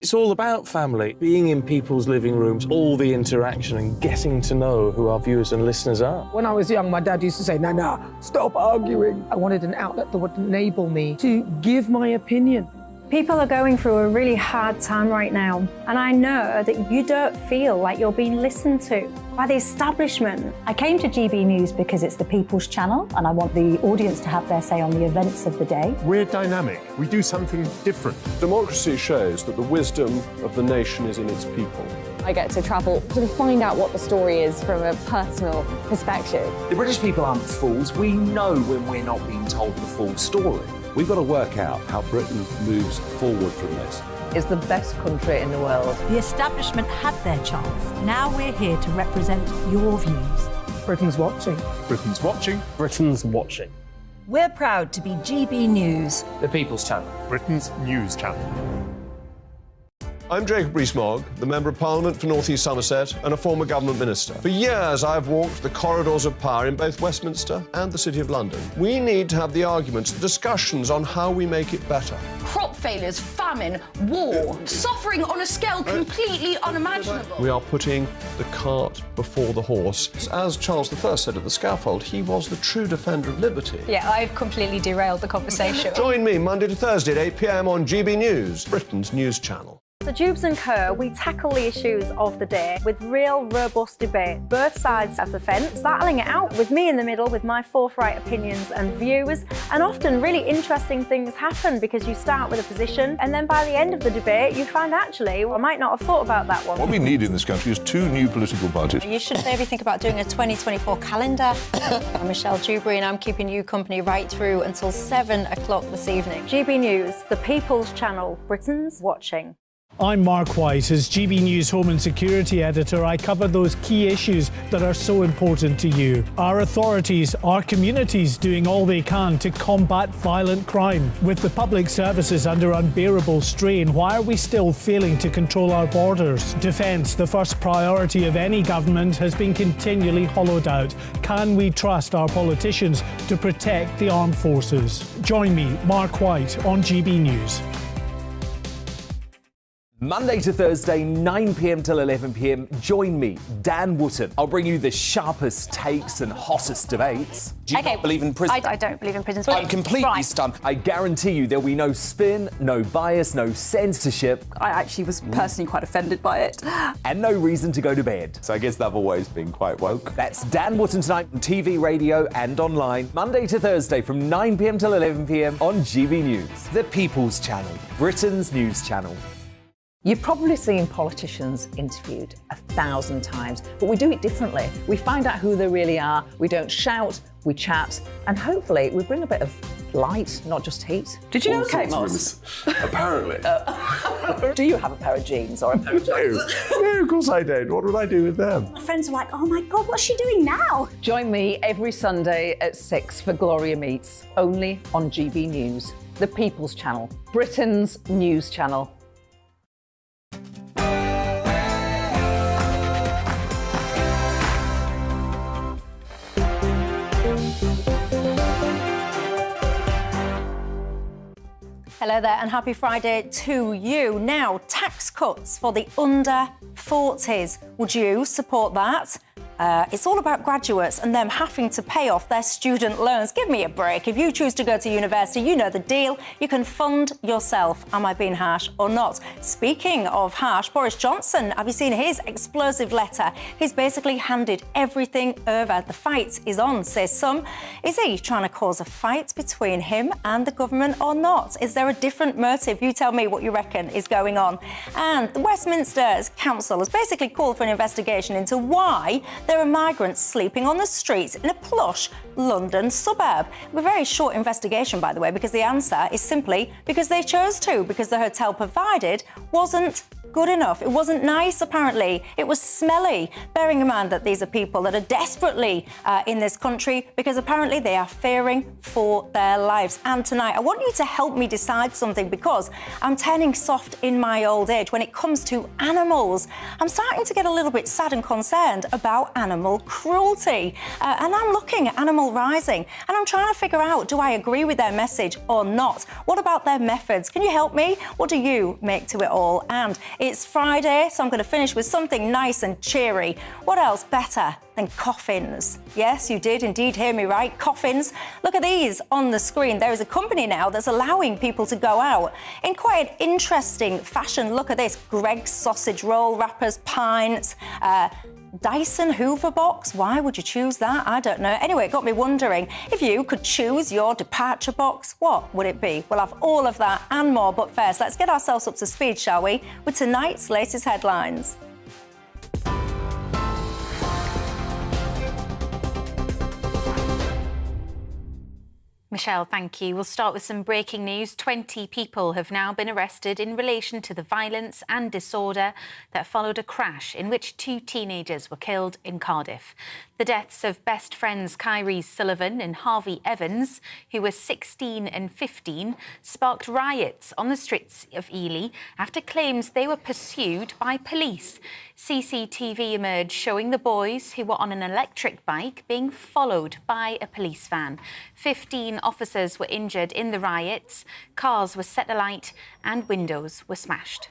It's all about family, being in people's living rooms, all the interaction and getting to know who our viewers and listeners are. When I was young, my dad used to say, "Nah, stop arguing." I wanted an outlet that would enable me to give my opinion. People are going through a really hard time right now, and I know that you don't feel like you're being listened to by the establishment. I came to GB News because it's the People's Channel and I want the audience to have their say on the events of the day. We're dynamic. We do something different. Democracy shows that the wisdom of the nation is in its people. I get to travel to find out what the story is from a personal perspective. The British people aren't fools. We know when we're not being told the full story. We've got to work out how Britain moves forward from this. It's the best country in the world. The establishment had their chance. Now we're here to represent your views. Britain's watching. Britain's watching. Britain's watching. We're proud to be GB News. The People's Channel. Britain's news channel. I'm Jacob Rees-Mogg, the Member of Parliament for North East Somerset and a former government minister. For years, I've walked the corridors of power in both Westminster and the City of London. We need to have the arguments, the discussions on how we make it better. Crop failures, famine, war, suffering on a scale completely unimaginable. We are putting the cart before the horse. As Charles I said at the scaffold, he was the true defender of liberty. Yeah, I've completely derailed the conversation. Join me Monday to Thursday at 8 p.m. on GB News, Britain's news channel. So Dewbs and Co, we tackle the issues of the day with real, robust debate. Both sides of the fence, battling it out with me in the middle with my forthright opinions and views. And often really interesting things happen because you start with a position and then by the end of the debate you find actually, well, I might not have thought about that one. What we need in this country is 2 new political parties. You should maybe think about doing a 2024 calendar. I'm Michelle Dewberry and I'm keeping you company right through until 7 o'clock this evening. GB News, the People's Channel, Britain's watching. I'm Mark White. As GB News Home and Security Editor, I cover those key issues that are so important to you. Our authorities, our communities doing all they can to combat violent crime. With the public services under unbearable strain, why are we still failing to control our borders? Defence, the first priority of any government, has been continually hollowed out. Can we trust our politicians to protect the armed forces? Join me, Mark White, on GB News. Monday to Thursday, 9 p.m. till 11 p.m. Join me, Dan Wootton. I'll bring you the sharpest takes and hottest debates. Do you not believe in prison? I don't believe in prisons. I'm completely stunned. I guarantee you there'll be no spin, no bias, no censorship. I actually was personally quite offended by it. And no reason to go to bed. So I guess they've always been quite woke. That's Dan Wootton tonight on TV, radio and online. Monday to Thursday from 9 p.m. till 11 p.m. on GB News. The People's Channel, Britain's news channel. You've probably seen politicians interviewed 1,000 times, but we do it differently. We find out who they really are, we don't shout, we chat, and hopefully we bring a bit of light, not just heat. Did you know, Kate Moss? Apparently. Do you have a pair of jeans or a pair of jeans? No, of course I don't. What would I do with them? My friends are like, oh my God, what's she doing now? Join me every Sunday at 6 for Gloria Meets, only on GB News, the People's Channel, Britain's news channel. Hello there and happy Friday to you. Now, tax cuts for the under 40s. Would you support that? It's all about graduates and them having to pay off their student loans. Give me a break. If you choose to go to university, you know the deal. You can fund yourself. Am I being harsh or not? Speaking of harsh, Boris Johnson, have you seen his explosive letter? He's basically handed everything over. The fight is on, says some. Is he trying to cause a fight between him and the government or not? Is there a different motive? You tell me what you reckon is going on. And the Westminster Council has basically called for an investigation into why there are migrants sleeping on the streets in a plush London suburb. A very short investigation, by the way, because the answer is simply because they chose to, because the hotel provided wasn't good enough. It wasn't nice, apparently. It was smelly, bearing in mind that these are people that are desperately in this country because apparently they are fearing for their lives. And tonight, I want you to help me decide something because I'm turning soft in my old age when it comes to animals. I'm starting to get a little bit sad and concerned about animal cruelty. And I'm looking at Animal Rising and I'm trying to figure out, do I agree with their message or not? What about their methods? Can you help me? What do you make to it all? And it's Friday, so I'm going to finish with something nice and cheery. What else better than coffins? Yes, you did indeed hear me right, coffins. Look at these on the screen. There is a company now that's allowing people to go out in quite an interesting fashion. Look at this, Greg's sausage roll wrappers, pints, Dyson Hoover box. Why would you choose that? I don't know. Anyway, it got me wondering, if you could choose your departure box, what would it be? We'll have all of that and more, but first, let's get ourselves up to speed, shall we, with tonight's latest headlines. Michelle, thank you. We'll start with some breaking news. 20 people have now been arrested in relation to the violence and disorder that followed a crash in which 2 teenagers were killed in Cardiff. The deaths of best friends Kyrie Sullivan and Harvey Evans, who were 16 and 15, sparked riots on the streets of Ely after claims they were pursued by police. CCTV emerged showing the boys, who were on an electric bike, being followed by a police van. 15 officers were injured in the riots, cars were set alight and windows were smashed.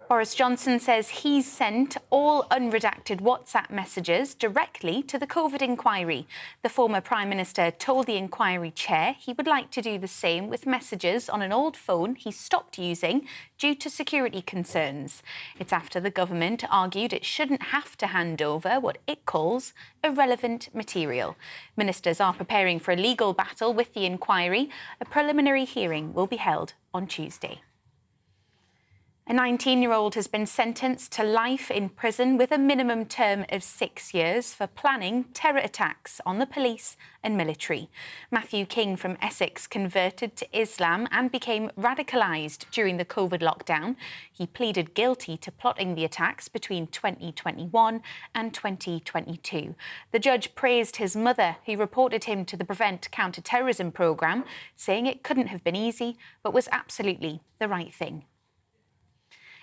Boris Johnson says he's sent all unredacted WhatsApp messages directly to the COVID inquiry. The former Prime Minister told the inquiry chair he would like to do the same with messages on an old phone he stopped using due to security concerns. It's after the government argued it shouldn't have to hand over what it calls irrelevant material. Ministers are preparing for a legal battle with the inquiry. A preliminary hearing will be held on Tuesday. A 19-year-old has been sentenced to life in prison with a minimum term of 6 years for planning terror attacks on the police and military. Matthew King from Essex converted to Islam and became radicalised during the COVID lockdown. He pleaded guilty to plotting the attacks between 2021 and 2022. The judge praised his mother, who reported him to the Prevent Counter-Terrorism programme, saying it couldn't have been easy, but was absolutely the right thing.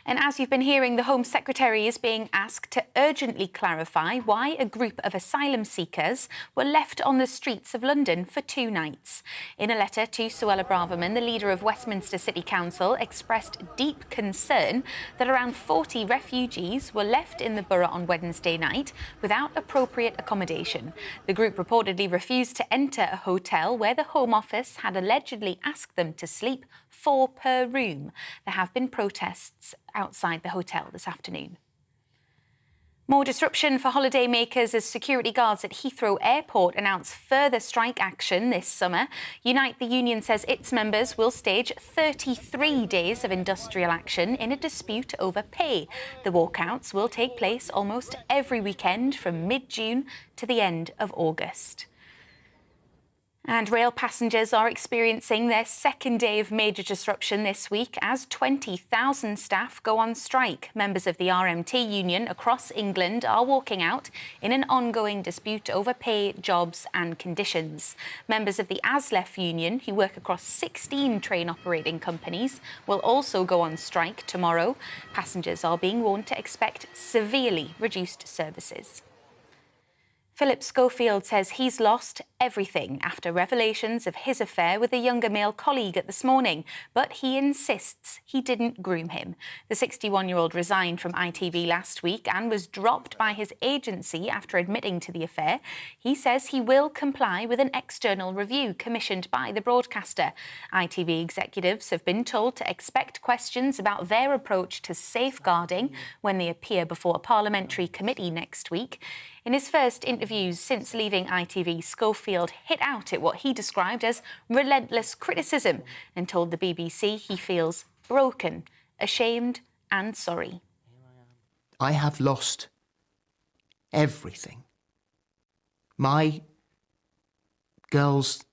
And as you've been hearing, the Home Secretary is being asked to urgently clarify why a group of asylum seekers were left on the streets of London for 2 nights. In a letter to Suella Braverman, the leader of Westminster City Council expressed deep concern that around 40 refugees were left in the borough on Wednesday night without appropriate accommodation. The group reportedly refused to enter a hotel where the Home Office had allegedly asked them to sleep 4 per room. There have been protests outside the hotel this afternoon. More disruption for holidaymakers as security guards at Heathrow Airport announce further strike action this summer. Unite the Union says its members will stage 33 days of industrial action in a dispute over pay. The walkouts will take place almost every weekend from mid-June to the end of August. And rail passengers are experiencing their second day of major disruption this week as 20,000 staff go on strike. Members of the RMT union across England are walking out in an ongoing dispute over pay, jobs and conditions. Members of the ASLEF union, who work across 16 train operating companies, will also go on strike tomorrow. Passengers are being warned to expect severely reduced services. Phillip Schofield says he's lost everything after revelations of his affair with a younger male colleague at This Morning, but he insists he didn't groom him. The 61-year-old resigned from ITV last week and was dropped by his agency after admitting to the affair. He says he will comply with an external review commissioned by the broadcaster. ITV executives have been told to expect questions about their approach to safeguarding when they appear before a parliamentary committee next week. In his first interviews since leaving ITV, Schofield hit out at what he described as relentless criticism and told the BBC he feels broken, ashamed and sorry. I have lost everything. My girls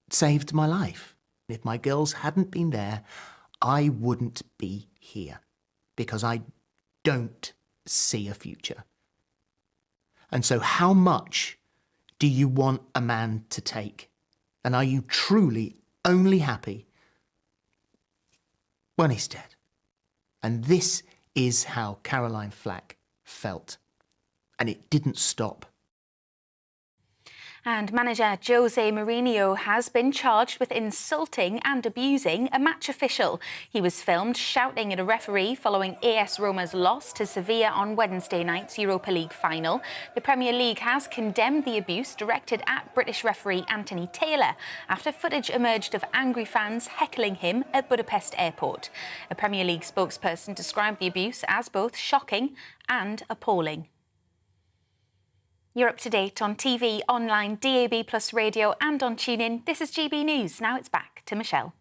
saved my life. If my girls hadn't been there, I wouldn't be here because I don't see a future. And so how much do you want a man to take? And are you truly only happy when he's dead? And this is how Caroline Flack felt. And it didn't stop. And manager Jose Mourinho has been charged with insulting and abusing a match official. He was filmed shouting at a referee following AS Roma's loss to Sevilla on Wednesday night's Europa League final. The Premier League has condemned the abuse directed at British referee Anthony Taylor after footage emerged of angry fans heckling him at Budapest airport. A Premier League spokesperson described the abuse as both shocking and appalling. You're up to date on TV, online, DAB+ radio and on TuneIn. This is GB News. Now it's back to Michelle.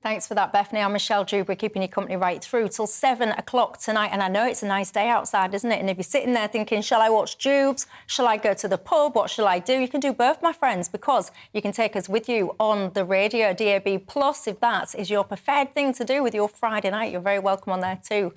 Thanks for that, Bethany. I'm Michelle Dewberry, keeping you company right through till 7 o'clock tonight. And I know it's a nice day outside, isn't it? And if you're sitting there thinking, shall I watch Dewbs? Shall I go to the pub? What shall I do? You can do both, my friends, because you can take us with you on the radio, DAB+. If that is your preferred thing to do with your Friday night, you're very welcome on there too.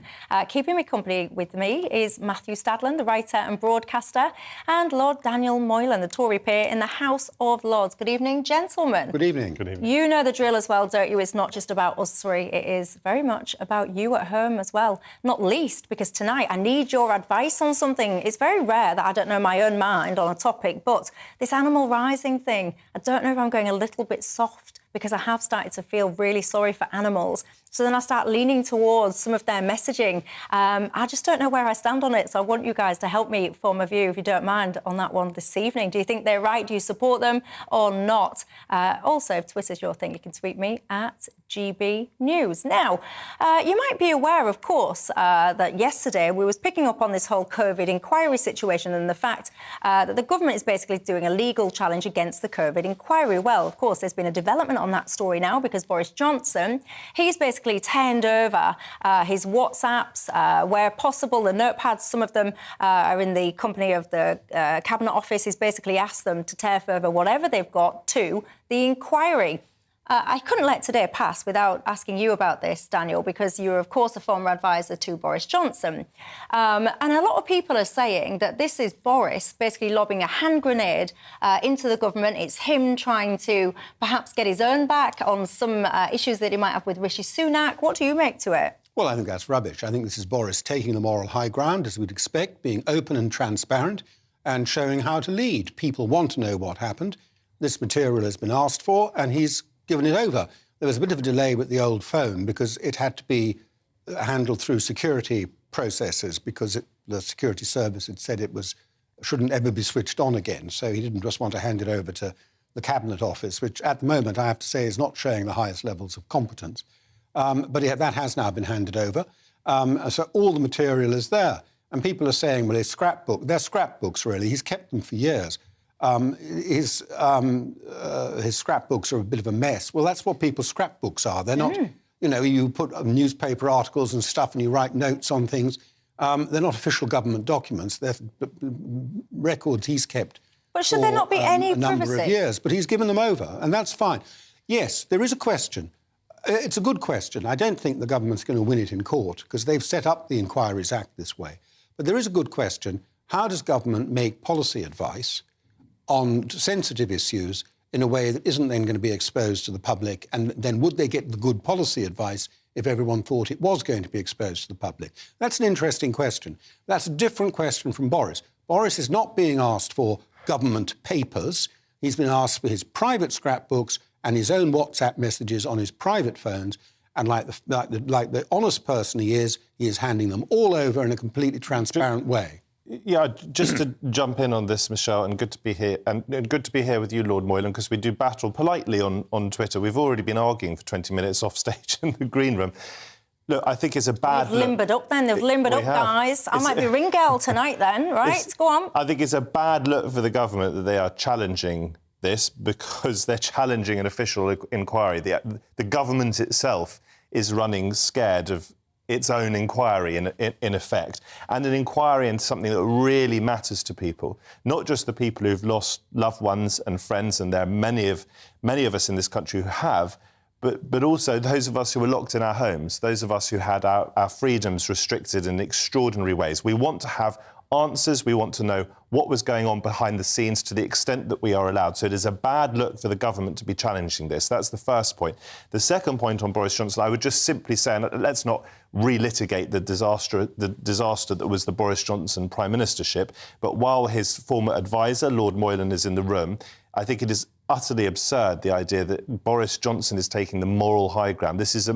Keeping me company with me is Matthew Stadland, the writer and broadcaster, and Lord Daniel Moylan, the Tory peer in the House of Lords. Good evening, gentlemen. Good evening. Good evening. You know the drill as well, don't you? It's not just about us three, it is very much about you at home as well. Not least because tonight I need your advice on something. It's very rare that I don't know my own mind on a topic, but this animal rising thing, I don't know if I'm going a little bit soft because I have started to feel really sorry for animals. So then I start leaning towards some of their messaging. I just don't know where I stand on it. So I want you guys to help me form a view, if you don't mind, on that one this evening. Do you think they're right? Do you support them or not? Also, if Twitter's your thing, you can tweet me at GBNews. Now, you might be aware, of course, that yesterday we was picking up on this whole COVID inquiry situation and the fact that the government is basically doing a legal challenge against the COVID inquiry. Well, of course, there's been a development on that story now because Boris Johnson, he's basically turned over his WhatsApps where possible, the notepads, some of them are in the company of the Cabinet Office. He's basically asked them to turf over whatever they've got to the inquiry. I couldn't let today pass without asking you about this, Daniel, because you're, of course, a former advisor to Boris Johnson. And a lot of people are saying that this is Boris basically lobbing a hand grenade into the government. It's him trying to perhaps get his own back on some issues that he might have with Rishi Sunak. What do you make to it? Well, I think that's rubbish. I think this is Boris taking the moral high ground, as we'd expect, being open and transparent and showing how to lead. People want to know what happened. This material has been asked for and he's given it over. There was a bit of a delay with the old phone because it had to be handled through security processes because the security service had said it shouldn't ever be switched on again. So he didn't just want to hand it over to the Cabinet Office, which at the moment, I have to say, is not showing the highest levels of competence. But that has now been handed over. So all the material is there. And people are saying, well, his scrapbook, they're scrapbooks, really. He's kept them for years. His scrapbooks are a bit of a mess. Well, that's what people's scrapbooks are. They're not, you know, you put newspaper articles and stuff and you write notes on things. They're not official government documents. They're records he's kept. But should there not be any privacy? A number of years, but he's given them over, and that's fine. Yes, there is a question. It's a good question. I don't think the government's going to win it in court because they've set up the Inquiries Act this way. But there is a good question. How does government make policy advice on sensitive issues in a way that isn't then going to be exposed to the public? And then would they get the good policy advice if everyone thought it was going to be exposed to the public? That's an interesting question. That's a different question from Boris. Boris is not being asked for government papers. He's been asked for his private scrapbooks and his own WhatsApp messages on his private phones. And like the honest person he is handing them all over in a completely transparent way. Yeah, just to jump in on this, Michelle, and good to be here, and good to be here with you, Lord Moylan, because we do battle politely on Twitter. We've already been arguing for 20 minutes off stage in the green room. Look, I think it's a bad They've limbered up then, they've limbered up, guys. I might be ring girl tonight then, right? Go on. I think it's a bad look for the government that they are challenging this because they're challenging an official inquiry. The government itself is running scared of its own inquiry, in effect, and an inquiry into something that really matters to people, not just the people who've lost loved ones and friends, and there are many of us in this country who have, but also those of us who were locked in our homes, those of us who had our freedoms restricted in extraordinary ways. We want to have answers. We want to know what was going on behind the scenes to the extent that we are allowed. So it is a bad look for the government to be challenging this. That's the first point. The second point on Boris Johnson, I would just simply say, and let's not relitigate the disaster that was the Boris Johnson Prime Ministership, but while his former advisor, Lord Moylan, is in the room, I think it is utterly absurd, the idea that Boris Johnson is taking the moral high ground. This is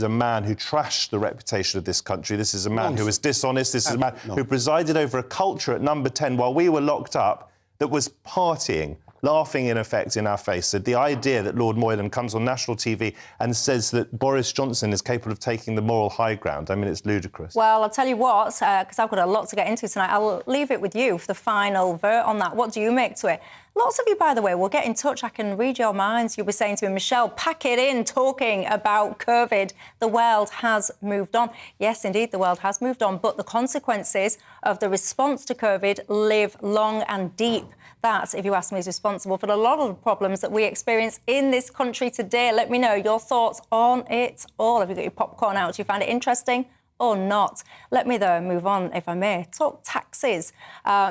a man who trashed the reputation of this country. This is a man who was dishonest. This is a man who presided over a culture at Number 10 while we were locked up that was partying, laughing in effect in our face. So the idea that Lord Moylan comes on national TV and says that Boris Johnson is capable of taking the moral high ground, I mean, it's ludicrous. Well, I'll tell you what, because I've got a lot to get into tonight, I'll leave it with you for the final vote on that. What do you make to it? Lots of you, by the way, will get in touch. I can read your minds. You'll be saying to me, Michelle, pack it in, talking about COVID. The world has moved on. Yes, indeed, the world has moved on, but the consequences of the response to COVID live long and deep. That, if you ask me, is responsible for a lot of the problems that we experience in this country today. Let me know your thoughts on it all. Have you got your popcorn out? Do you find it interesting or not? Let me, though, move on, if I may. Talk taxes,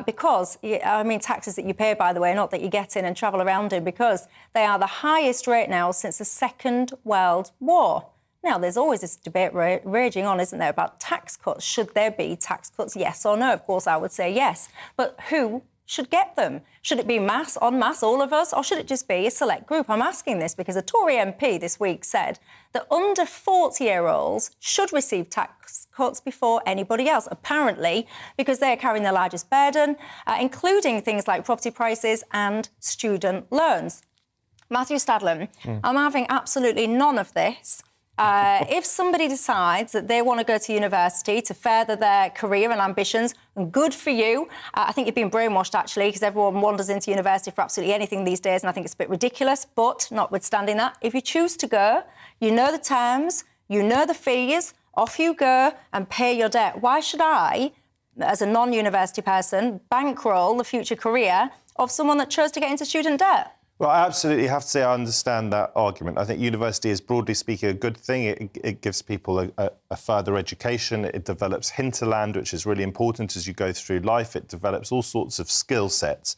because, I mean, taxes that you pay, by the way, not that you get in and travel around in, because they are the highest rate now since the Second World War. Now, there's always this debate raging on, isn't there, about tax cuts. Should there be tax cuts, yes or no? Of course, I would say yes. But who should get them? Should it be en masse, all of us, or should it just be a select group? I'm asking this because a Tory MP this week said that under 40-year-olds should receive tax cuts before anybody else, apparently because they are carrying the largest burden, including things like property prices and student loans. Matthew Stadlen, I'm having absolutely none of this. If somebody decides that they want to go to university to further their career and ambitions, good for you. I think you've been brainwashed, actually, because everyone wanders into university for absolutely anything these days, and I think it's a bit ridiculous. But notwithstanding that, if you choose to go, you know the terms, you know the fees, off you go and pay your debt. Why should I, as a non-university person, bankroll the future career of someone that chose to get into student debt? Well, I absolutely have to say I understand that argument. I think university is, broadly speaking, a good thing. It gives people a further education. It develops hinterland, which is really important as you go through life. It develops all sorts of skill sets.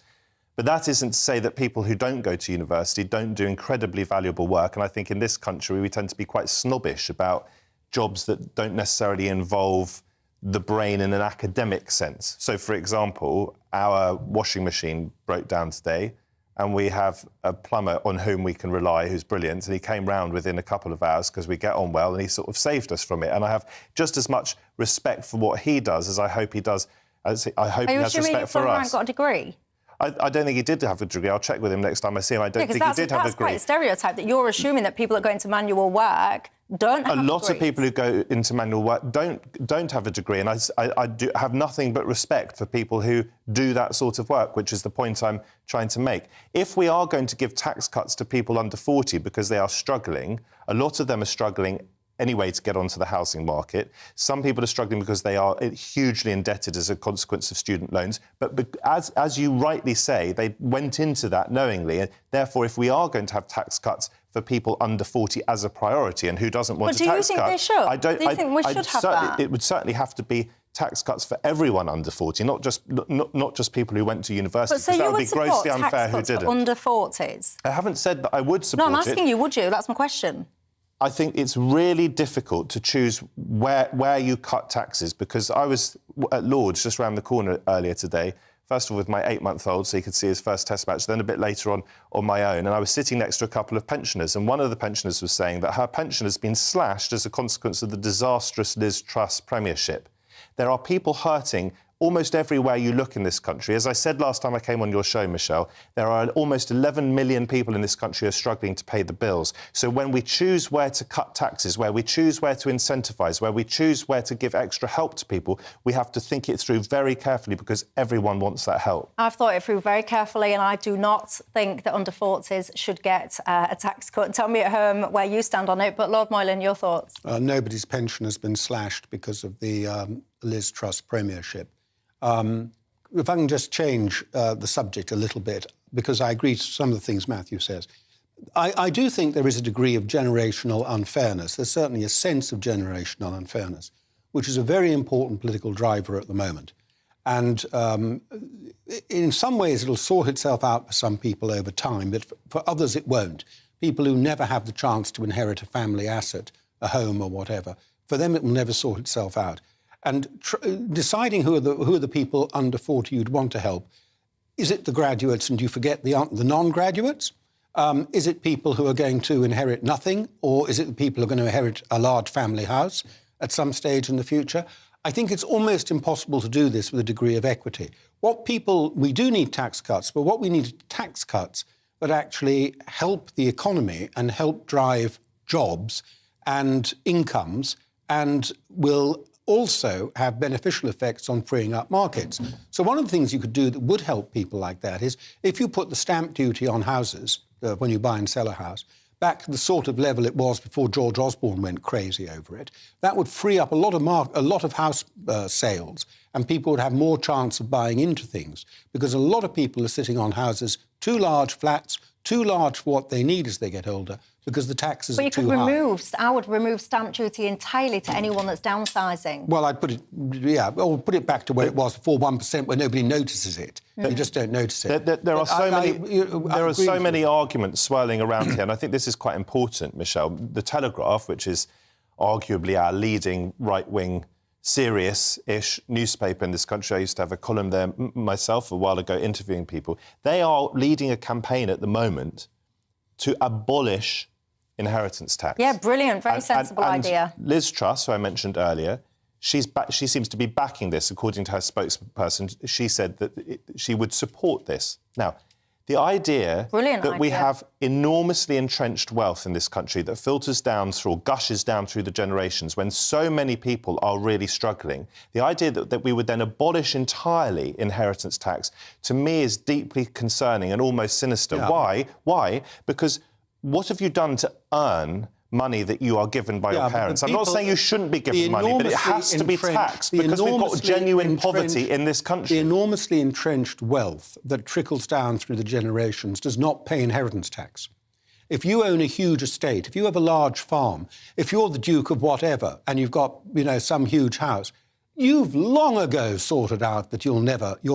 But that isn't to say that people who don't go to university don't do incredibly valuable work. And I think in this country, we tend to be quite snobbish about jobs that don't necessarily involve the brain in an academic sense. So, for example, our washing machine broke down today, and we have a plumber on whom we can rely who's brilliant, and he came round within a couple of hours because we get on well, and he sort of saved us from it. And I have just as much respect for what he does as I hope he does. I hope he has respect for us. Got a degree? I don't think he did have a degree. I'll check with him next time I see him. I don't think he did have a degree. That's quite a stereotype, that you're assuming that people that go into manual work don't have a lot of people who go into manual work don't have a degree, and I do have nothing but respect for people who do that sort of work, which is the point I'm trying to make. If we are going to give tax cuts to people under 40 because they are struggling, a lot of them are struggling anyway to get onto the housing market. Some people are struggling because they are hugely indebted as a consequence of student loans. But as you rightly say, they went into that knowingly. And therefore, if we are going to have tax cuts for people under 40 as a priority, and who doesn't want a tax cut? Do you think they should? Do you think we should have that? It would certainly have to be tax cuts for everyone under 40, not just people who went to university. But so you would support tax cuts for under 40s? I haven't said that I would support it. No, I'm asking you, would you? That's my question. I think it's really difficult to choose where you cut taxes, because I was at Lord's just around the corner earlier today, first of all with my 8-month-old, so he could see his first test match, then a bit later on my own, and I was sitting next to a couple of pensioners, and one of the pensioners was saying that her pension has been slashed as a consequence of the disastrous Liz Truss premiership. There are people hurting almost everywhere you look in this country. As I said last time I came on your show, Michelle, there are almost 11 million people in this country who are struggling to pay the bills. So when we choose where to cut taxes, where we choose where to incentivise, where we choose where to give extra help to people, we have to think it through very carefully because everyone wants that help. I've thought it through very carefully and I do not think that under 40s should get a tax cut. Tell me at home where you stand on it, but Lord Moylan, your thoughts? Nobody's pension has been slashed because of the Liz Truss premiership. If I can just change the subject a little bit, because I agree to some of the things Matthew says. I do think there is a degree of generational unfairness. There's certainly a sense of generational unfairness, which is a very important political driver at the moment. And in some ways, it'll sort itself out for some people over time, but for others it won't. People who never have the chance to inherit a family asset, a home or whatever, for them it will never sort itself out. And deciding who are the people under 40 you'd want to help, is it the graduates and you forget the non-graduates? Is it people who are going to inherit nothing, or is it the people who are going to inherit a large family house at some stage in the future? I think it's almost impossible to do this with a degree of equity. We do need tax cuts, but what we need are tax cuts that actually help the economy and help drive jobs and incomes and will also have beneficial effects on freeing up markets. So one of the things you could do that would help people like that is if you put the stamp duty on houses when you buy and sell a house back to the sort of level it was before George Osborne went crazy over it, that would free up a lot of house sales, and people would have more chance of buying into things, because a lot of people are sitting on houses, too large flats, too large for what they need as they get older, because the taxes are too high. I would remove stamp duty entirely to anyone that's downsizing. Well, I'd put it back to where it was before 1%, where nobody notices it. You just don't notice it. There are so many arguments swirling around here, and I think this is quite important, Michelle. The Telegraph, which is arguably our leading right-wing, serious-ish newspaper in this country. I used to have a column there myself a while ago interviewing people. They are leading a campaign at the moment to abolish inheritance tax. Yeah, brilliant, very sensible idea. Liz Truss, who I mentioned earlier, she seems to be backing this. According to her spokesperson, she said that she would support this. Now, the idea that we have enormously entrenched wealth in this country that filters down through, or gushes down through the generations when so many people are really struggling, the idea that we would then abolish entirely inheritance tax, to me is deeply concerning and almost sinister. Yeah. Why? Because what have you done to earn money that you are given by your parents? I'm not saying you shouldn't be given money, but it has to be taxed because we've got genuine poverty in this country. The enormously entrenched wealth that trickles down through the generations does not pay inheritance tax. If you own a huge estate, if you have a large farm, if you're the Duke of whatever and you've got, some huge house, you've long ago sorted out that your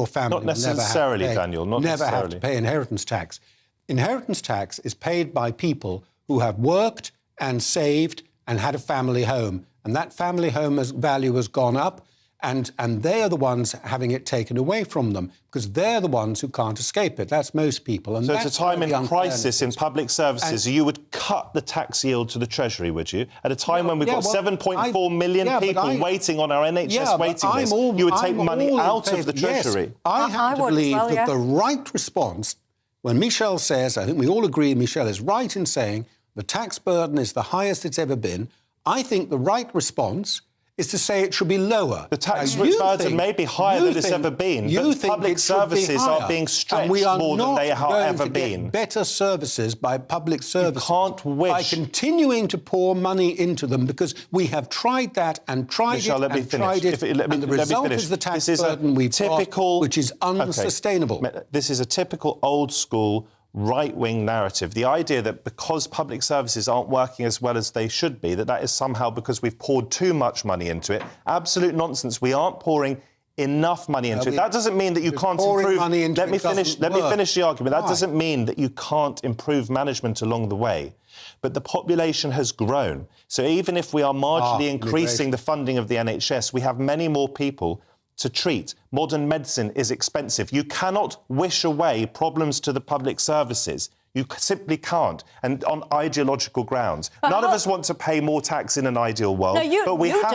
family not necessarily, will never have to pay inheritance tax. Inheritance tax is paid by people who have worked and saved and had a family home. And that family home value has gone up, and they are the ones having it taken away from them because they're the ones who can't escape it. That's most people. And so at a time in crisis in public services, you would cut the tax yield to the Treasury, would you? At a time when we've got 7.4 million people waiting on our NHS waiting list, you would take money out of the Treasury. Yes, I have to believe that the right response, when Michelle says, I think we all agree Michelle is right in saying, the tax burden is the highest it's ever been. I think the right response is to say it should be lower. The tax burden may be higher than it's ever been, but public services are being stretched more than they have ever been. Better services by public services. You can't wish. By continuing to pour money into them, because we have tried that and tried Michelle, it and tried it, and the result is the tax burden we've got, which is unsustainable. Okay. This is a typical old-school right-wing narrative. The idea that because public services aren't working as well as they should be, that is somehow because we've poured too much money into it. Absolute nonsense. We aren't pouring enough money into it. That doesn't mean that you can't improve... Let me finish the argument. That doesn't mean that you can't improve management along the way. But the population has grown. So even if we are marginally increasing the funding of the NHS, we have many more people to treat. Modern medicine is expensive. You cannot wish away problems to the public services. You simply can't, and on ideological grounds. None of us want to pay more tax in an ideal world, but we have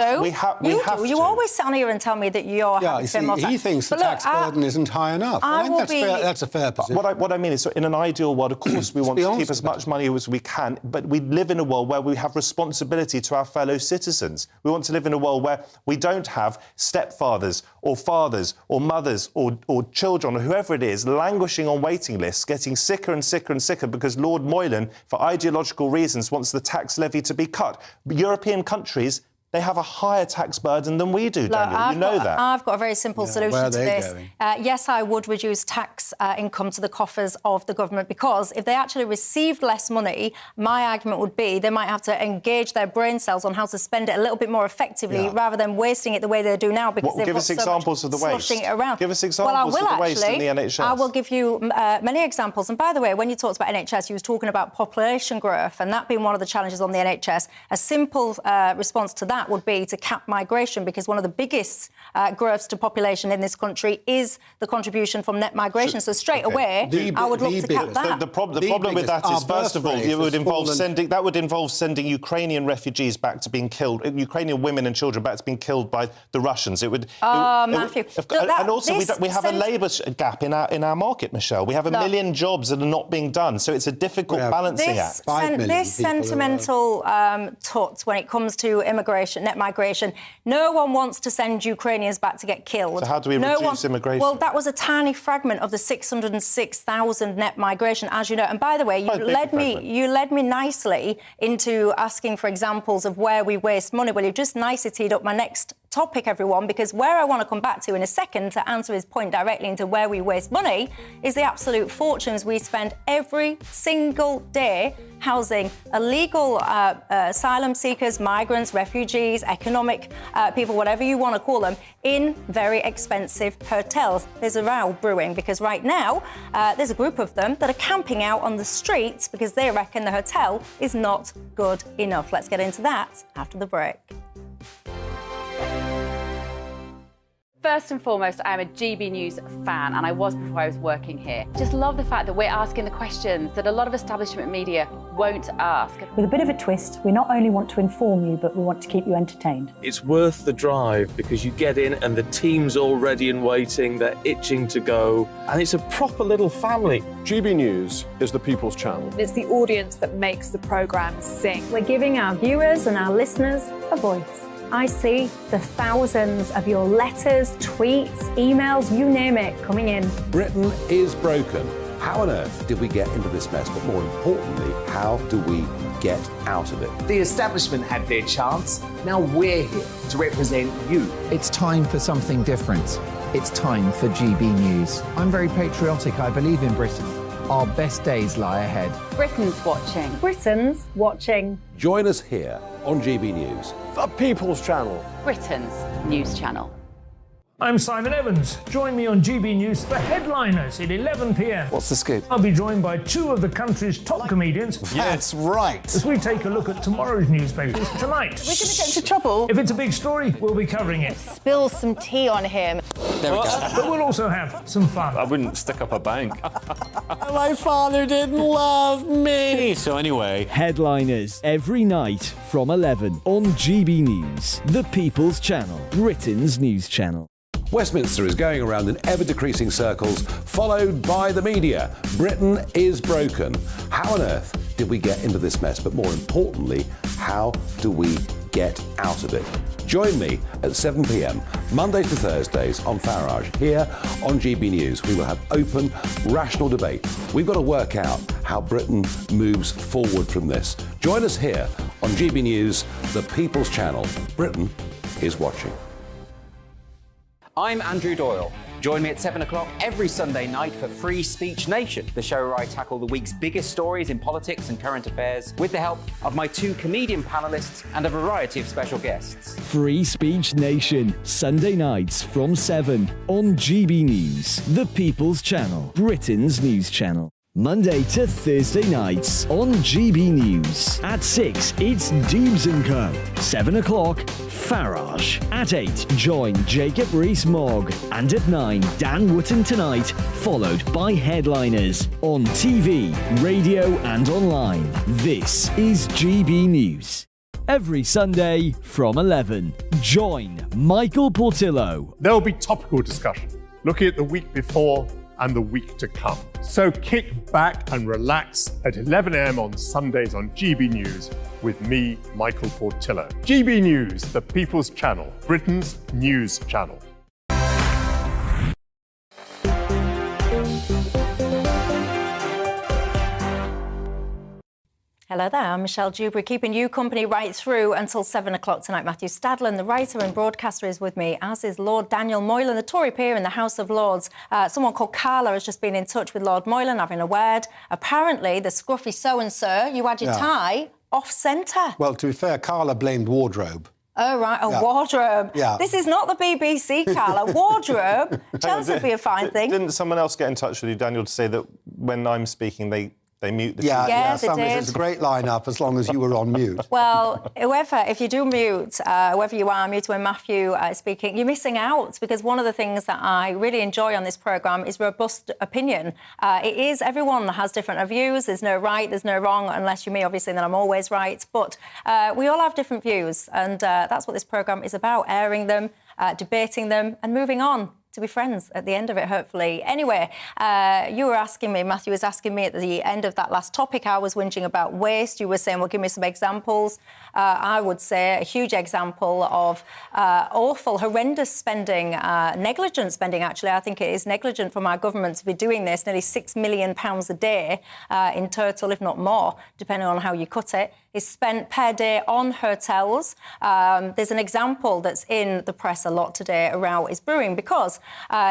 to. You always sit on here and tell me that you're happy to pay more tax. He thinks the tax burden isn't high enough. I think that's a fair position. What I mean is, in an ideal world, of course, we want to keep as much money as we can, but we live in a world where we have responsibility to our fellow citizens. We want to live in a world where we don't have stepfathers or fathers or mothers or children or whoever it is languishing on waiting lists, getting sicker and sicker and sicker because Lord Moylan, for ideological reasons, wants the tax levy to be cut. European countries, they have a higher tax burden than we do, Daniel. You know that. I've got a very simple solution to this. Going? Yes, I would reduce tax income to the coffers of the government, because if they actually received less money, my argument would be they might have to engage their brain cells on how to spend it a little bit more effectively rather than wasting it the way they do now, because they've got examples of the waste. Slushing it around. Give us examples of the waste in the NHS. I will give you many examples. And by the way, when you talked about NHS, you was talking about population growth, and that being one of the challenges on the NHS. A simple response to that would be to cap migration, because one of the biggest growths to population in this country is the contribution from net migration. So straight away, I would look to cap that. The problem with that is, first of all, it would involve sending Ukrainian refugees back to being killed, Ukrainian women and children back to being killed by the Russians. Matthew. And also, we have a labour gap in our market, Michelle. We have a million jobs that are not being done. So it's a difficult balancing act. This sentimental tut when it comes to immigration, net migration. No one wants to send Ukrainians back to get killed. So how do we reduce immigration? Well, that was a tiny fragment of the 606,000 net migration, as you know. And by the way, you led me nicely into asking for examples of where we waste money. Well, you've just nicely teed up my next topic, everyone, because where I want to come back to in a second to answer his point directly into where we waste money is the absolute fortunes we spend every single day housing illegal asylum seekers, migrants, refugees, economic people, whatever you want to call them, in very expensive hotels. There's a row brewing because right now there's a group of them that are camping out on the streets because they reckon the hotel is not good enough. Let's get into that after the break. First and foremost, I am a GB News fan, and I was before I was working here. Just love the fact that we're asking the questions that a lot of establishment media won't ask. With a bit of a twist, we not only want to inform you, but we want to keep you entertained. It's worth the drive because you get in and the team's all ready and waiting, they're itching to go, and it's a proper little family. GB News is the People's Channel. It's the audience that makes the programme sing. We're giving our viewers and our listeners a voice. I see the thousands of your letters, tweets, emails, you name it, coming in. Britain is broken. How on earth did we get into this mess? But more importantly, how do we get out of it? The establishment had their chance. Now we're here to represent you. It's time for something different. It's time for GB News. I'm very patriotic. I believe in Britain. Our best days lie ahead. Britain's watching. Britain's watching. Join us here on GB News. The People's Channel. Britain's news channel. I'm Simon Evans. Join me on GB News for Headliners at 11 p.m. What's the scoop? I'll be joined by two of the country's top comedians. That's right. As we take a look at tomorrow's newspapers tonight. We're going to get into trouble. If it's a big story, we'll be covering it. Spill some tea on him. There we go. But we'll also have some fun. I wouldn't stick up a bank. My father didn't love me. So anyway. Headliners every night from 11 on GB News, the People's Channel, Britain's news channel. Westminster is going around in ever-decreasing circles, followed by the media. Britain is broken. How on earth did we get into this mess? But more importantly, how do we get out of it? Join me at 7 p.m, Mondays to Thursdays on Farage. Here on GB News, we will have open, rational debate. We've got to work out how Britain moves forward from this. Join us here on GB News, the People's Channel. Britain is watching. I'm Andrew Doyle. Join me at 7 o'clock every Sunday night for Free Speech Nation, the show where I tackle the week's biggest stories in politics and current affairs with the help of my two comedian panellists and a variety of special guests. Free Speech Nation, Sunday nights from 7 on GB News, the People's Channel, Britain's news channel. Monday to Thursday nights on GB News. At 6, it's Dewbs & Co. 7 o'clock, Farage. At 8, join Jacob Rees-Mogg. And at 9, Dan Wootton Tonight, followed by Headliners. On TV, radio and online. This is GB News. Every Sunday from 11, join Michael Portillo. There'll be topical discussion, looking at the week before and the week to come. So kick back and relax at 11 a.m. on Sundays on GB News with me, Michael Portillo. GB News, the People's Channel, Britain's news channel. Hello there, I'm Michelle Dewberry, keeping you company right through until 7 o'clock tonight. Matthew Stadlen, the writer and broadcaster, is with me, as is Lord Daniel Moylan, the Tory peer in the House of Lords. Someone called Carla has just been in touch with Lord Moylan, having a word. Apparently, the scruffy so-and-so, you had your tie off-centre. Well, to be fair, Carla blamed wardrobe. Oh, right, wardrobe. Yeah. This is not the BBC, Carla. Wardrobe. Chance would be a fine thing. Didn't someone else get in touch with you, Daniel, to say that when I'm speaking, they mute the it's a great lineup as long as you were on mute. Well, if you do mute, whoever you are, mute when Matthew is speaking, you're missing out, because one of the things that I really enjoy on this programme is robust opinion. It is, everyone has different views. There's no right, there's no wrong, unless you're me, obviously, then I'm always right. But we all have different views, and that's what this programme is about, airing them, debating them, and moving on to be friends at the end of it, hopefully. Anyway, you were asking me, Matthew was asking me at the end of that last topic, I was whinging about waste. You were saying, well, give me some examples. I would say a huge example of awful, horrendous spending, negligent spending, actually. I think it is negligent from our government to be doing this, nearly £6 million a day in total, if not more, depending on how you cut it, is spent per day on hotels. There's an example that's in the press a lot today around is brewing, because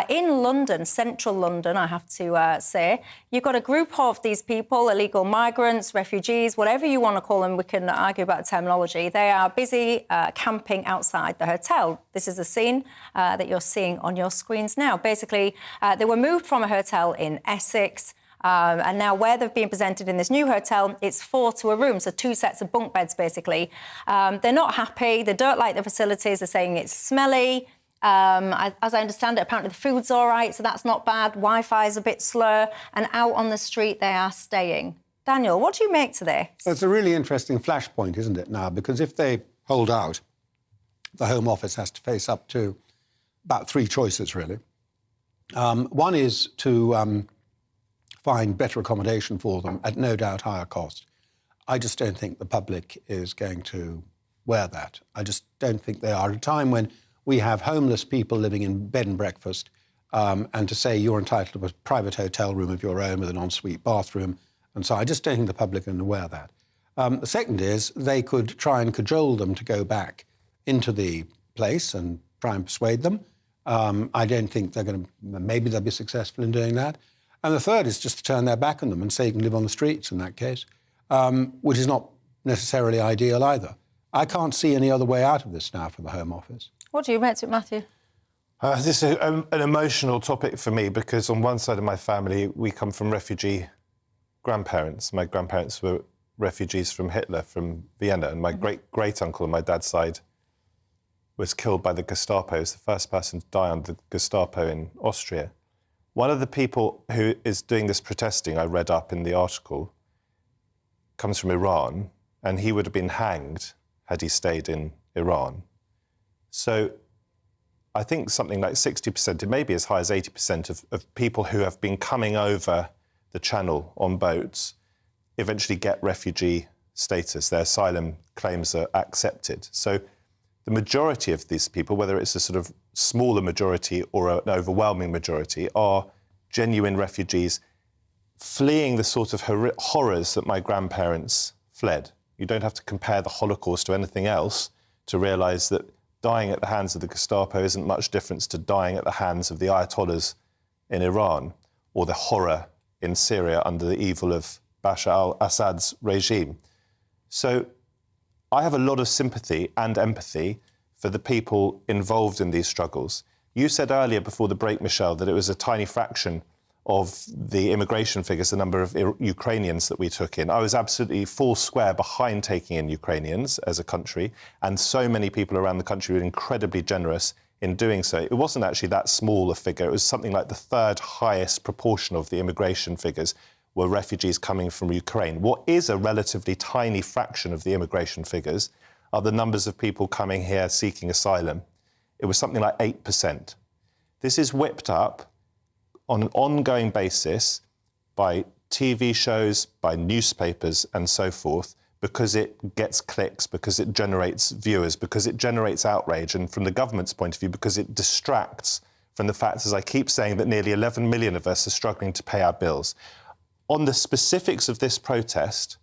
in London, central London, I have to say, you've got a group of these people, illegal migrants, refugees, whatever you want to call them, we can argue about the terminology. They are busy camping outside the hotel. This is the scene that you're seeing on your screens now. Basically, they were moved from a hotel in Essex, and now where they've been presented in this new hotel, it's 4 to a room, so 2 sets of bunk beds, basically. They're not happy. They don't like the facilities. They're saying it's smelly. As I understand it, apparently the food's all right, so that's not bad. Wi-Fi is a bit slow. And out on the street, they are staying. Daniel, what do you make to this? Well, it's a really interesting flashpoint, isn't it, now? Because if they hold out, the Home Office has to face up to about 3 choices, really. One is to find better accommodation for them at no doubt higher cost. I just don't think the public is going to wear that. I just don't think they are. At a time when we have homeless people living in bed and breakfast, and to say you're entitled to a private hotel room of your own with an ensuite bathroom, and so I just don't think the public are going to wear that. The second is they could try and cajole them to go back into the place and try and persuade them. I don't think they're going to, maybe they'll be successful in doing that. And the third is just to turn their back on them and say you can live on the streets in that case, which is not necessarily ideal either. I can't see any other way out of this now for the Home Office. What do you make to it, Matthew? This is an emotional topic for me, because on one side of my family, we come from refugee grandparents. My grandparents were refugees from Hitler, from Vienna, and my great-great-uncle on my dad's side was killed by the Gestapo. He was the first person to die under the Gestapo in Austria. One of the people who is doing this protesting, I read up in the article, comes from Iran, and he would have been hanged had he stayed in Iran. So I think something like 60%, it may be as high as 80% of people who have been coming over the channel on boats eventually get refugee status. Their asylum claims are accepted. So the majority of these people, whether it's a sort of smaller majority or an overwhelming majority, are genuine refugees fleeing the sort of horrors that my grandparents fled. You don't have to compare the Holocaust to anything else to realise that dying at the hands of the Gestapo isn't much difference to dying at the hands of the Ayatollahs in Iran or the horror in Syria under the evil of Bashar al-Assad's regime. So I have a lot of sympathy and empathy for the people involved in these struggles. You said earlier before the break, Michelle, that it was a tiny fraction of the immigration figures, the number of Ukrainians that we took in. I was absolutely full square behind taking in Ukrainians as a country, and so many people around the country were incredibly generous in doing so. It wasn't actually that small a figure. It was something like the third highest proportion of the immigration figures were refugees coming from Ukraine. What is a relatively tiny fraction of the immigration figures are the numbers of people coming here seeking asylum. It was something like 8%. This is whipped up on an ongoing basis by TV shows, by newspapers and so forth, because it gets clicks, because it generates viewers, because it generates outrage, and from the government's point of view, because it distracts from the fact, as I keep saying, that nearly 11 million of us are struggling to pay our bills. On the specifics of this protest,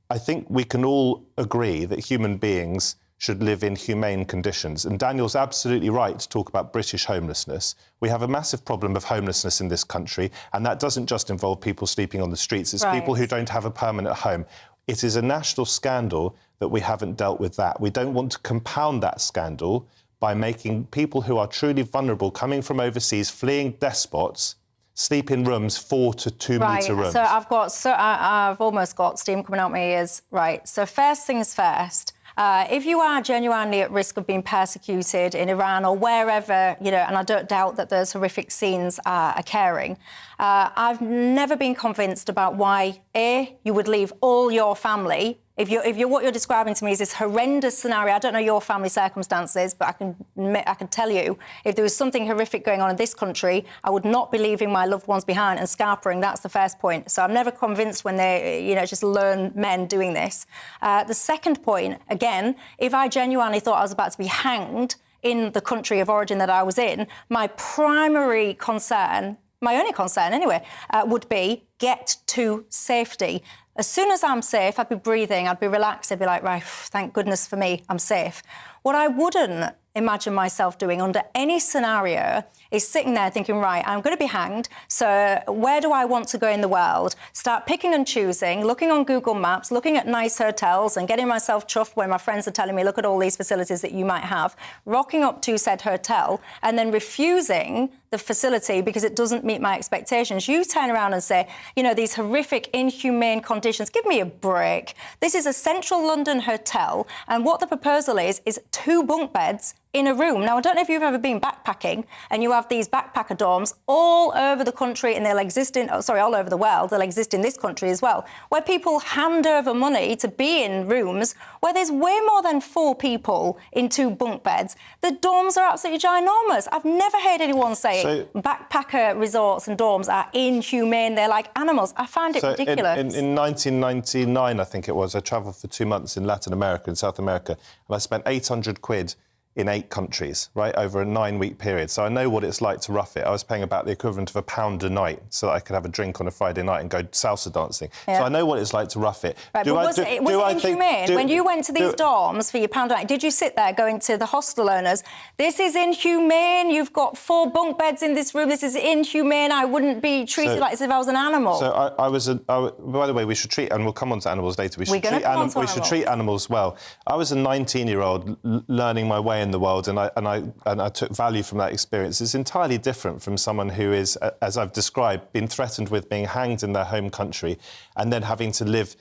I think we can all agree that human beings should live in humane conditions. And Daniel's absolutely right to talk about British homelessness. We have a massive problem of homelessness in this country, and that doesn't just involve people sleeping on the streets. It's people who don't have a permanent home. It is a national scandal that we haven't dealt with that. We don't want to compound that scandal by making people who are truly vulnerable, coming from overseas, fleeing despots, sleep in rooms 4 to 2 metre rooms. So I've almost got steam coming out my ears. Right. So first things first. If you are genuinely at risk of being persecuted in Iran or wherever, you know, and I don't doubt that those horrific scenes are occurring, I've never been convinced about why, A, you would leave all your family. If you're what you're describing to me is this horrendous scenario. I don't know your family circumstances, but I can tell you, if there was something horrific going on in this country, I would not be leaving my loved ones behind and scarpering. That's the first point. So I'm never convinced when they, you know, just learn men doing this. The second point, again, if I genuinely thought I was about to be hanged in the country of origin that I was in, my primary concern, my only concern anyway, would be get to safety. As soon as I'm safe, I'd be breathing, I'd be relaxed, I'd be like, right, thank goodness for me, I'm safe. What I wouldn't imagine myself doing under any scenario is sitting there thinking, right, I'm going to be hanged, so where do I want to go in the world? Start picking and choosing, looking on Google Maps, looking at nice hotels and getting myself chuffed when my friends are telling me, look at all these facilities that you might have, rocking up to said hotel and then refusing the facility because it doesn't meet my expectations. You turn around and say, you know, these horrific, inhumane conditions, give me a break. This is a central London hotel, and what the proposal is 2 bunk beds in a room. Now, I don't know if you've ever been backpacking and you have these backpacker dorms all over the country, and they'll exist in, all over the world, they'll exist in this country as well, where people hand over money to be in rooms where there's way more than 4 people in 2 bunk beds. The dorms are absolutely ginormous. I've never heard anyone say backpacker resorts and dorms are inhumane, they're like animals. I find it ridiculous. In 1999, I think it was, I travelled for 2 months in Latin America, in South America, and I spent 800 quid in 8 countries, right, over a 9-week period. So I know what it's like to rough it. I was paying about the equivalent of £1 a night so that I could have a drink on a Friday night and go salsa dancing. Yeah. So I know what it's like to rough it. Right, but was it inhumane? When you went to these dorms for your £1 a night, did you sit there going to the hostel owners, this is inhumane, you've got 4 bunk beds in this room, this is inhumane, I wouldn't be treated like as if I was an animal? So by the way, we should treat, and we'll come on to animals later, we should treat animals well. I was a 19-year-old learning my way in the world, and I took value from that experience. It's entirely different from someone who is, as I've described, been threatened with being hanged in their home country and then having to live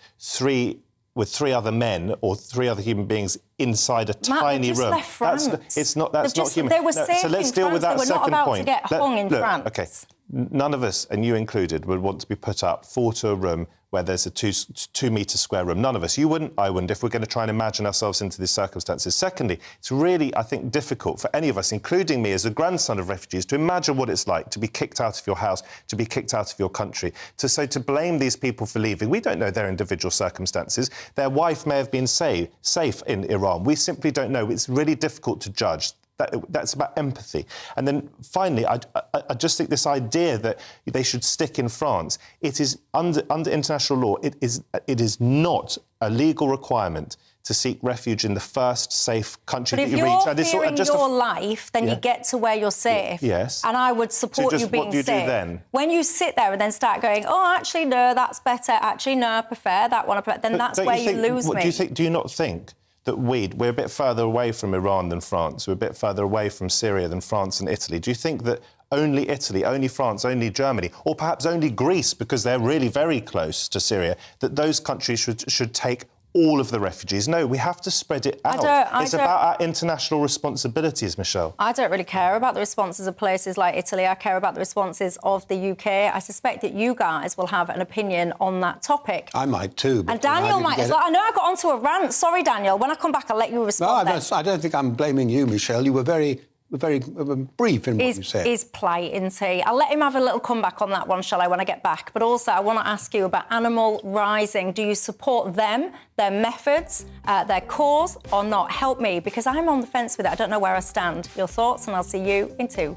with 3 other men or 3 other human beings inside a tiny room. Left France. That's not human. They were safe so let's in deal France. with that they were second not about point. To get hung in France. Okay, none of us, and you included, would want to be put up 4 to a room where there's a 2-metre square room. None of us. You wouldn't, I wouldn't, if we're going to try and imagine ourselves into these circumstances. Secondly, it's really, I think, difficult for any of us, including me as a grandson of refugees, to imagine what it's like to be kicked out of your house, to be kicked out of your country. So to blame these people for leaving, we don't know their individual circumstances. Their wife may have been safe in Iran. We simply don't know. It's really difficult to judge. That's about empathy. And then finally, I just think this idea that they should stick in France, it is under international law, it is not a legal requirement to seek refuge in the first safe country that you reach. But if you're fearing your life, then you get to where you're safe. Yes. And I would support you being safe. What do you do then? When you sit there and then start going, oh, actually, no, that's better. Actually, no, I prefer that one. Then that's where you lose me. Do you not think that we're a bit further away from Iran than France, we're a bit further away from Syria than France and Italy? Do you think that only Italy, only France, only Germany, or perhaps only Greece, because they're really very close to Syria, that those countries should take all of the refugees. No, we have to spread it out. It's about our international responsibilities, Michelle. I don't really care about the responses of places like Italy. I care about the responses of the UK. I suspect that you guys will have an opinion on that topic. I might too. And Daniel might as well. I know I got onto a rant. Sorry, Daniel. When I come back, I'll let you respond. No, I don't think I'm blaming you, Michelle. You were very brief in what you said. He's polite, isn't he? I'll let him have a little comeback on that one, shall I, when I get back? But also, I want to ask you about Animal Rising. Do you support them, their methods, their cause, or not? Help me, because I'm on the fence with it. I don't know where I stand. Your thoughts, and I'll see you in 2.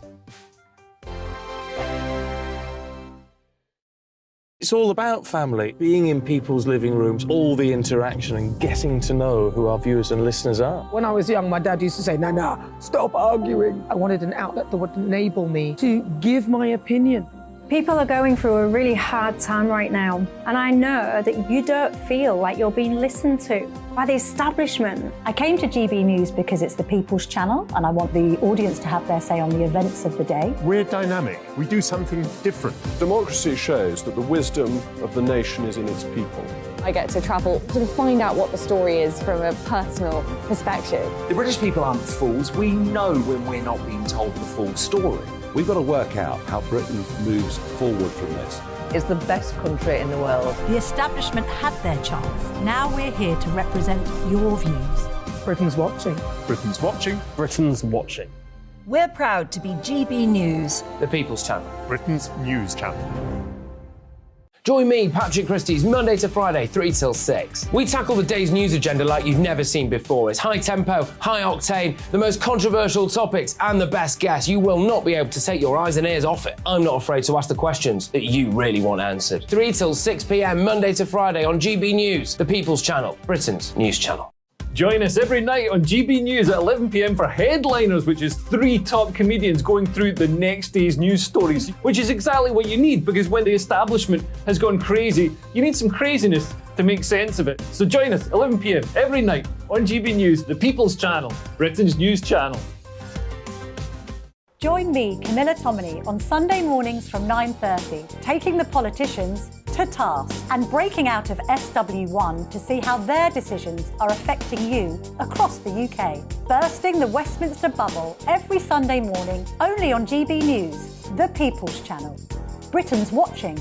It's all about family, being in people's living rooms, all the interaction and getting to know who our viewers and listeners are. When I was young, my dad used to say, no, stop arguing. I wanted an outlet that would enable me to give my opinion. People are going through a really hard time right now, and I know that you don't feel like you're being listened to by the establishment. I came to GB News because it's the People's Channel, and I want the audience to have their say on the events of the day. We're dynamic. We do something different. Democracy shows that the wisdom of the nation is in its people. I get to travel to find out what the story is from a personal perspective. The British people aren't fools. We know when we're not being told the full story. We've got to work out how Britain moves forward from this. It's the best country in the world. The establishment had their chance. Now we're here to represent your views. Britain's watching. Britain's watching. Britain's watching. We're proud to be GB News. The People's Channel. Britain's news channel. Join me, Patrick Christie's, Monday to Friday, 3 till 6. We tackle the day's news agenda like you've never seen before. It's high tempo, high octane, the most controversial topics, and the best guests. You will not be able to take your eyes and ears off it. I'm not afraid to ask the questions that you really want answered. 3 till 6 p.m, Monday to Friday on GB News, the People's Channel, Britain's news channel. Join us every night on GB News at 11 p.m. for Headliners, which is 3 top comedians going through the next day's news stories, which is exactly what you need, because when the establishment has gone crazy, you need some craziness to make sense of it. So join us 11 p.m. every night on GB News, the People's Channel, Britain's news channel. Join me, Camilla Tominey, on Sunday mornings from 9:30, taking the politicians to task and breaking out of SW1 to see how their decisions are affecting you across the UK. Bursting the Westminster bubble every Sunday morning, only on GB News, the People's Channel. Britain's watching.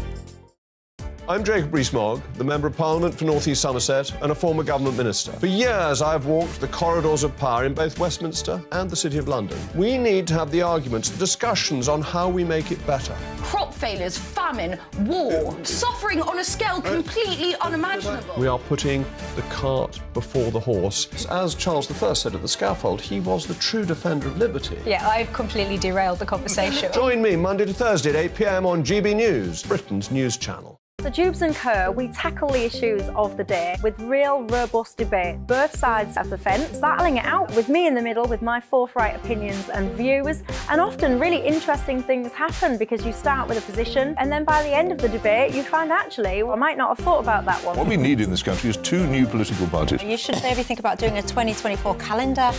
I'm Jacob Rees-Mogg, the Member of Parliament for North East Somerset and a former government minister. For years, I've walked the corridors of power in both Westminster and the City of London. We need to have the arguments, the discussions on how we make it better. Crop failures, famine, war, suffering on a scale completely unimaginable. We are putting the cart before the horse. As Charles I said at the scaffold, he was the true defender of liberty. Yeah, I've completely derailed the conversation. Join me Monday to Thursday at 8 p.m. on GB News, Britain's news channel. So Dewbs and Co, we tackle the issues of the day with real, robust debate, both sides of the fence, battling it out with me in the middle with my forthright opinions and views. And often really interesting things happen because you start with a position and then by the end of the debate you find actually, well, I might not have thought about that one. What we need in this country is 2 new political parties. You should maybe think about doing a 2024 calendar.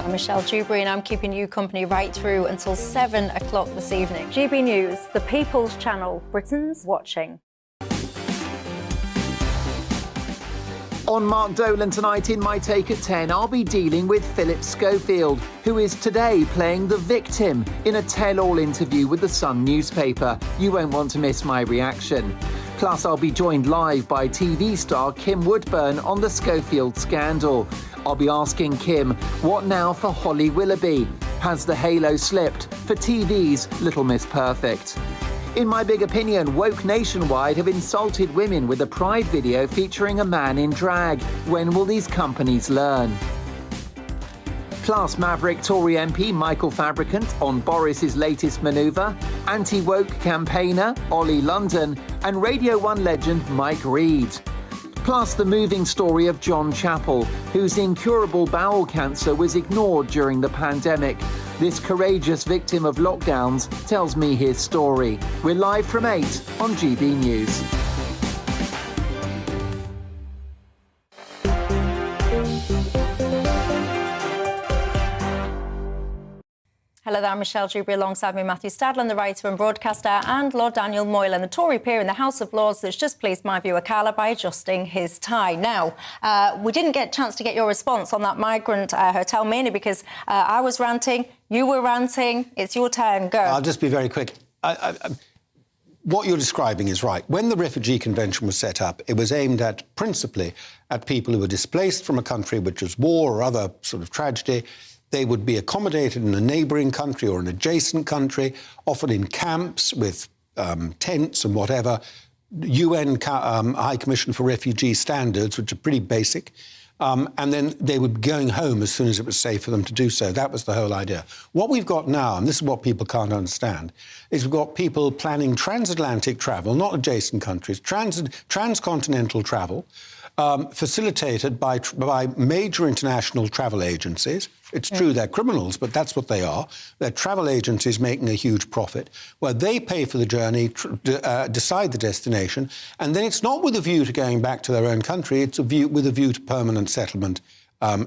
I'm Michelle Dewberry and I'm keeping you company right through until 7 o'clock this evening. GB News, the People's Channel, Britain's watching. On Mark Dolan tonight in My Take at 10, I'll be dealing with Phillip Schofield, who is today playing the victim in a tell-all interview with the Sun newspaper. You won't want to miss my reaction. Plus, I'll be joined live by TV star Kim Woodburn on the Schofield scandal. I'll be asking Kim, what now for Holly Willoughby? Has the halo slipped for TV's Little Miss Perfect? In my big opinion, woke nationwide have insulted women with a Pride video featuring a man in drag. When will these companies learn? Plus, Maverick Tory MP Michael Fabricant on Boris's latest manoeuvre, anti-woke campaigner Ollie London, and Radio 1 legend Mike Reid. Plus, the moving story of John Chappell, whose incurable bowel cancer was ignored during the pandemic. This courageous victim of lockdowns tells me his story. We're live from 8 on GB News. Hello there, I'm Michelle Dewberry, alongside me Matthew Stadland, the writer and broadcaster, and Lord Daniel Moylan, the Tory peer in the House of Lords that's just pleased my viewer Carla by adjusting his tie. Now, we didn't get a chance to get your response on that migrant hotel, mainly because I was ranting, you were ranting. It's your turn, go. I'll just be very quick. What you're describing is right. When the Refugee Convention was set up, it was aimed at, principally, at people who were displaced from a country which was war or other sort of tragedy. They would be accommodated in a neighbouring country or an adjacent country, often in camps with tents and whatever, UN High Commission for Refugee standards, which are pretty basic. And then they would be going home as soon as it was safe for them to do so. That was the whole idea. What we've got now, and this is what people can't understand, is we've got people planning transatlantic travel, not adjacent countries, transcontinental travel, facilitated by major international travel agencies. It's true they're criminals, but that's what they are. They're travel agencies making a huge profit, where they pay for the journey, decide the destination, and then it's not with a view to going back to their own country, it's with a view to permanent settlement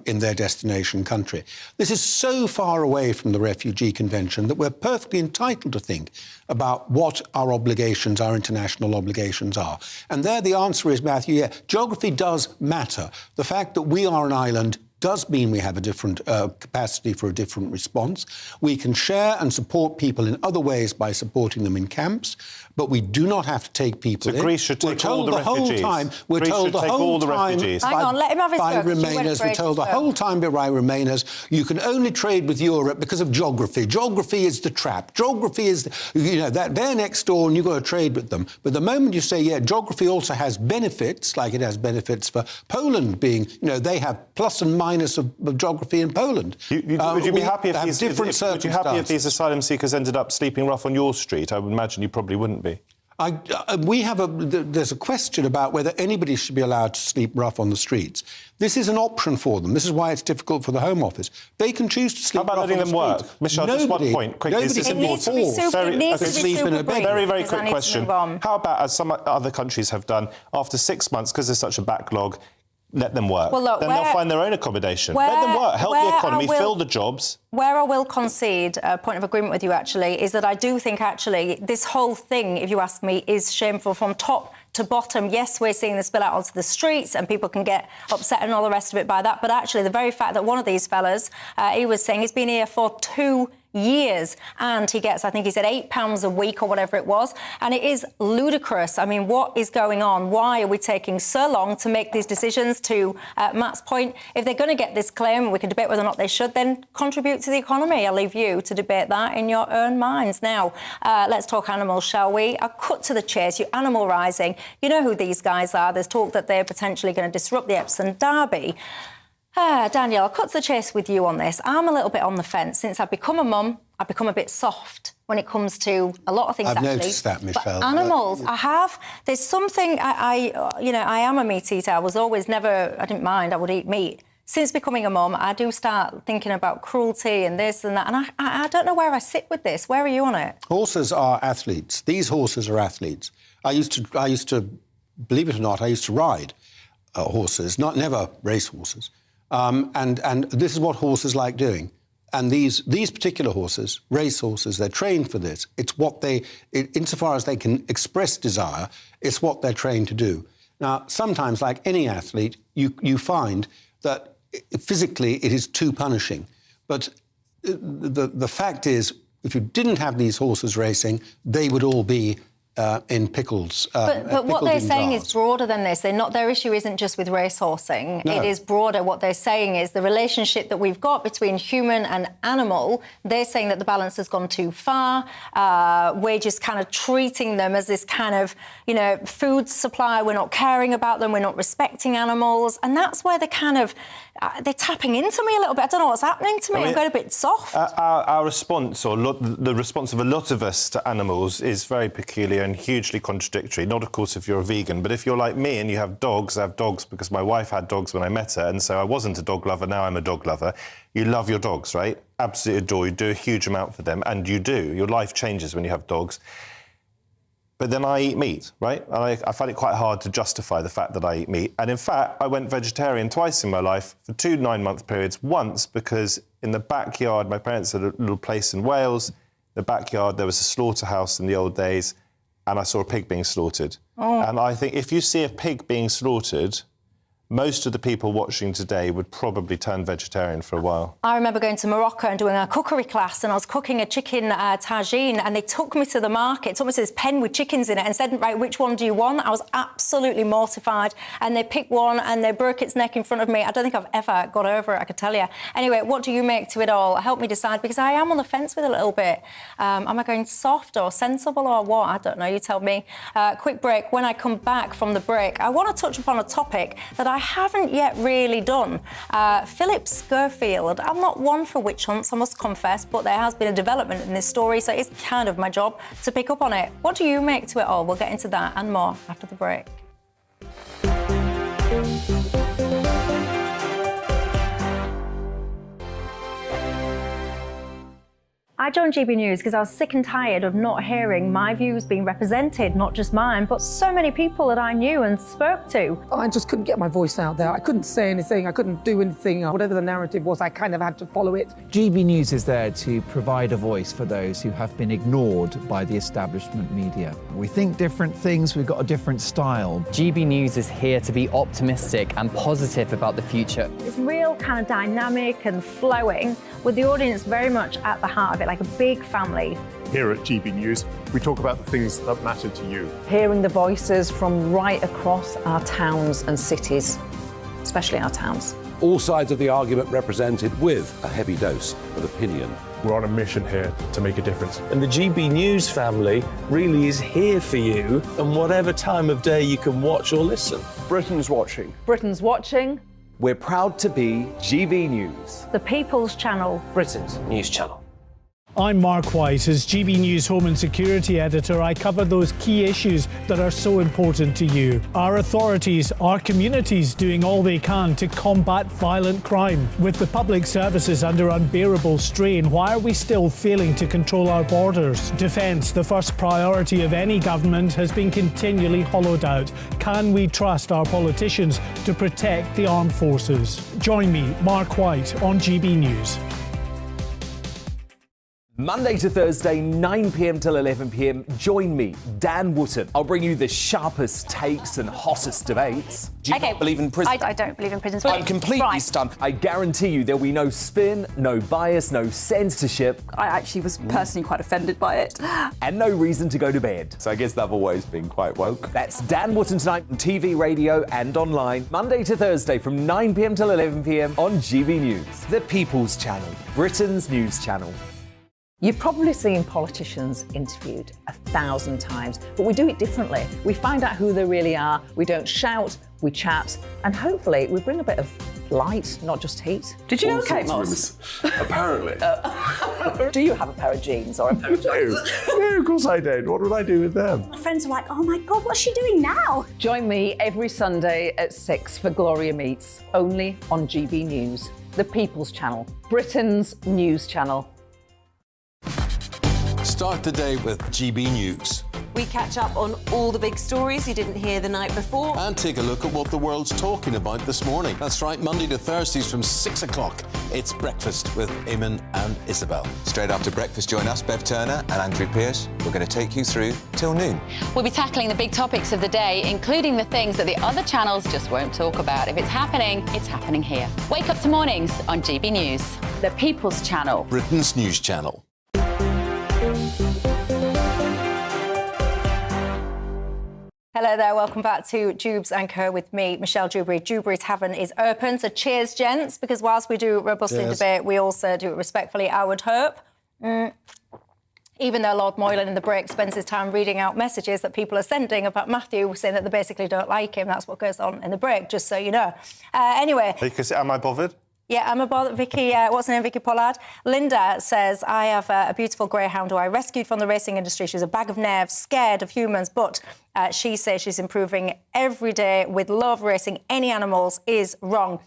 in their destination country. This is so far away from the Refugee Convention that we're perfectly entitled to think about what our obligations, our international obligations are. And there the answer is, Matthew, yeah, geography does matter. The fact that we are an island does mean we have a different capacity for a different response. We can share and support people in other ways by supporting them in camps, but we do not have to take people in. Greece should take all the refugees. We're told the whole time Hang on, let him have his by go, Remainers, we're told the whole time by Remainers, you can only trade with Europe because of geography. Geography is the trap. Geography is, that they're next door and you've got to trade with them. But the moment you say, yeah, geography also has benefits, like it has benefits for Poland being, they have plus and minus of geography in Poland. Would you be happy if these asylum seekers ended up sleeping rough on your street? I would imagine you probably wouldn't be. There's a question about whether anybody should be allowed to sleep rough on the streets. This is an option for them. This is why it's difficult for the Home Office. They can choose to sleep rough on the streets. How about letting them work? Michelle, just one point, quickly. This is important. Very quick question. How about, as some other countries have done, after 6 months, because there's such a backlog, let them work. Well, look, then they'll find their own accommodation. Let them work, help the economy, fill the jobs. Where I will concede a point of agreement with you, actually, is that I do think, actually, this whole thing, if you ask me, is shameful from top to bottom. Yes, we're seeing the spill out onto the streets and people can get upset and all the rest of it by that. But actually, the very fact that one of these fellas, he was saying he's been here for 2 years and he gets, I think he said, £8 a week or whatever it was. And it is ludicrous. I mean, what is going on? Why are we taking so long to make these decisions? To Matt's point, if they're going to get this claim, we can debate whether or not they should, then contribute to the economy. I'll leave you to debate that in your own minds. Now, let's talk animals, shall we? I'll cut to the chase. You animal rising. You know who these guys are. There's talk that they're potentially going to disrupt the Epsom Derby. Daniel, I'll cut to the chase with you on this. I'm a little bit on the fence. Since I've become a mum, I've become a bit soft when it comes to a lot of things, I've noticed that, Michelle. But animals, I have. There's something, I am a meat eater. I was always I didn't mind, I would eat meat. Since becoming a mum, I do start thinking about cruelty and this and that. And I don't know where I sit with this. Where are you on it? Horses are athletes. These horses are athletes. I used to, believe it or not, I used to ride horses, never race horses. And this is what horses like doing. And these particular horses, race horses, they're trained for this. It's what insofar as they can express desire, it's what they're trained to do. Now, sometimes, like any athlete, you find that physically it is too punishing. But the fact is, if you didn't have these horses racing, they would all be in pickles. But what they're saying is broader than this. Their issue isn't just with racehorsing. No. It is broader. What they're saying is the relationship that we've got between human and animal, they're saying that the balance has gone too far. We're just kind of treating them as this kind of, food supply. We're not caring about them. We're not respecting animals. And that's where they're tapping into me a little bit. I don't know what's happening to me. I'm going a bit soft. Our response, or the response of a lot of us to animals, is very peculiar and hugely contradictory. Not, of course, if you're a vegan, but if you're like me and you have dogs, I have dogs because my wife had dogs when I met her, and so I wasn't a dog lover, now I'm a dog lover. You love your dogs, right? Absolutely adore. You do a huge amount for them, and you do. Your life changes when you have dogs. But then I eat meat, right? And I find it quite hard to justify the fact that I eat meat. And in fact, I went vegetarian twice in my life for 2 9-month periods. Once because in the backyard, my parents had a little place in Wales. In the backyard, there was a slaughterhouse in the old days, and I saw a pig being slaughtered. Oh. And I think if you see a pig being slaughtered, most of the people watching today would probably turn vegetarian for a while. I remember going to Morocco and doing a cookery class, and I was cooking a chicken tagine, and they took me to the market, took me to this pen with chickens in it and said, right, which one do you want? I was absolutely mortified, and they picked one and they broke its neck in front of me. I don't think I've ever got over it, I could tell you. Anyway, what do you make to it all? Help me decide, because I am on the fence with it a little bit. Am I going soft or sensible or what? I don't know, you tell me. Quick break. When I come back from the break, I want to touch upon a topic that I haven't yet really done. Phillip Schofield. I'm not one for witch hunts, I must confess, but there has been a development in this story, so it's kind of my job to pick up on it. What do you make to it all? We'll get into that and more after the break. I joined GB News because I was sick and tired of not hearing my views being represented, not just mine, but so many people that I knew and spoke to. I just couldn't get my voice out there. I couldn't say anything. I couldn't do anything. Whatever the narrative was, I kind of had to follow it. GB News is there to provide a voice for those who have been ignored by the establishment media. We think different things, we've got a different style. GB News is here to be optimistic and positive about the future. It's real kind of dynamic and flowing, with the audience very much at the heart of it, like a big family. Here at GB News, we talk about the things that matter to you. Hearing the voices from right across our towns and cities, especially our towns. All sides of the argument represented with a heavy dose of opinion. We're on a mission here to make a difference. And the GB News family really is here for you, and whatever time of day you can watch or listen. Britain's watching. Britain's watching. We're proud to be GB News. The People's Channel. Britain's news channel. I'm Mark White. As GB News Home and Security Editor, I cover those key issues that are so important to you. Our authorities, our communities doing all they can to combat violent crime. With the public services under unbearable strain, why are we still failing to control our borders? Defence, the first priority of any government, has been continually hollowed out. Can we trust our politicians to protect the armed forces? Join me, Mark White, on GB News. Monday to Thursday, 9 p.m. till 11 p.m. Join me, Dan Wootton. I'll bring you the sharpest takes and hottest debates. Do you not believe in prison? I don't believe in prisons. I'm completely stunned. I guarantee you there'll be no spin, no bias, no censorship. I actually was personally quite offended by it. And no reason to go to bed. So I guess they've always been quite woke. That's Dan Wootton tonight on TV, radio and online. Monday to Thursday from 9 p.m. till 11 p.m. on GB News. The People's Channel, Britain's news channel. You've probably seen politicians interviewed 1,000 times, but we do it differently. We find out who they really are, we don't shout, we chat, and hopefully we bring a bit of light, not just heat. Did you know Kate Moss? Apparently. Do you have a pair of jeans or a pair of jeans? No, of course I don't. What would I do with them? My friends are like, oh my God, what's she doing now? Join me every Sunday at 6 for Gloria Meets, only on GB News, the People's Channel, Britain's news channel. Start the day with GB News. We catch up on all the big stories you didn't hear the night before. And take a look at what the world's talking about this morning. That's right, Monday to Thursdays from 6 o'clock. It's Breakfast with Eamon and Isabel. Straight after breakfast, join us, Bev Turner and Andrew Pearce. We're going to take you through till noon. We'll be tackling the big topics of the day, including the things that the other channels just won't talk about. If it's happening here. Wake up to mornings on GB News. The People's Channel. Britain's news channel. Hello there, welcome back to Dewbs and Co with me, Michelle Dewberry. Dewberry Tavern is open, so cheers, gents, because whilst we do robustly debate, we also do it respectfully, I would hope. Even though Lord Moylan in the break spends his time reading out messages that people are sending about Matthew, saying that they basically don't like him. That's what goes on in the break, just so you know. Anyway. Because am I bothered? Yeah, I'm about Vicky, what's her name, Vicky Pollard? Linda says, I have a beautiful greyhound who I rescued from the racing industry. She's a bag of nerves, scared of humans, but she says she's improving every day with love. Racing any animals is wrong.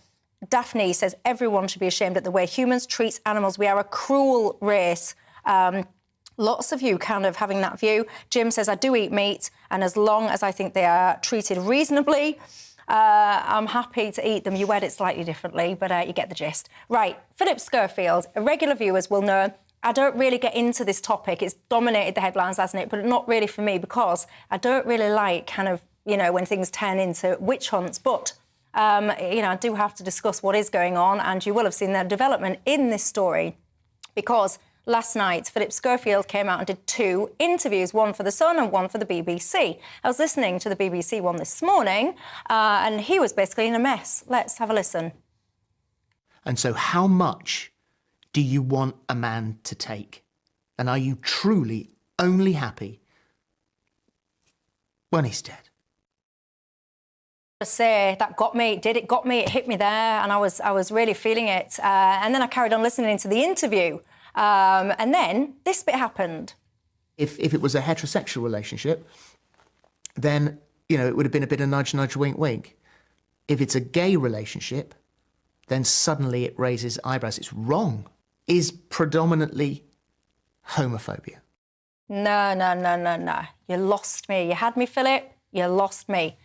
Daphne says everyone should be ashamed at the way humans treat animals. We are a cruel race. Lots of you kind of having that view. Jim says, I do eat meat, and as long as I think they are treated reasonably. I'm happy to eat them. You word it slightly differently, but you get the gist. Right, Phillip Schofield, regular viewers will know I don't really get into this topic. It's dominated the headlines, hasn't it? But not really for me, because I don't really like kind of, you know, when things turn into witch hunts. But, you know, I do have to discuss what is going on, and you will have seen the development in this story, because last night, Phillip Schofield came out and did 2 interviews, one for The Sun and one for the BBC. I was listening to the BBC one this morning, and he was basically in a mess. Let's have a listen. And so how much do you want a man to take? And are you truly only happy when he's dead? Say that got me, it got me, it hit me there, and I was really feeling it. And then I carried on listening to the interview. And then this bit happened. If it was a heterosexual relationship, then, you know, it would have been a bit of nudge, nudge, wink, wink. If it's a gay relationship, then suddenly it raises eyebrows. It's wrong. Is predominantly homophobia. No. You lost me. You had me, Philip. You lost me.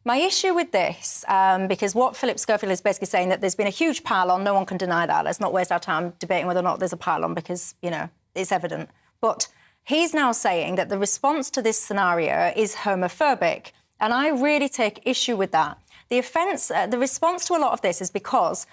My issue with this, because what Phillip Schofield is basically saying, that there's been a huge pile-on, no one can deny that. Let's not waste our time debating whether or not there's a pile-on, because, you know, it's evident. But he's now saying that the response to this scenario is homophobic, and I really take issue with that. The response to a lot of this is because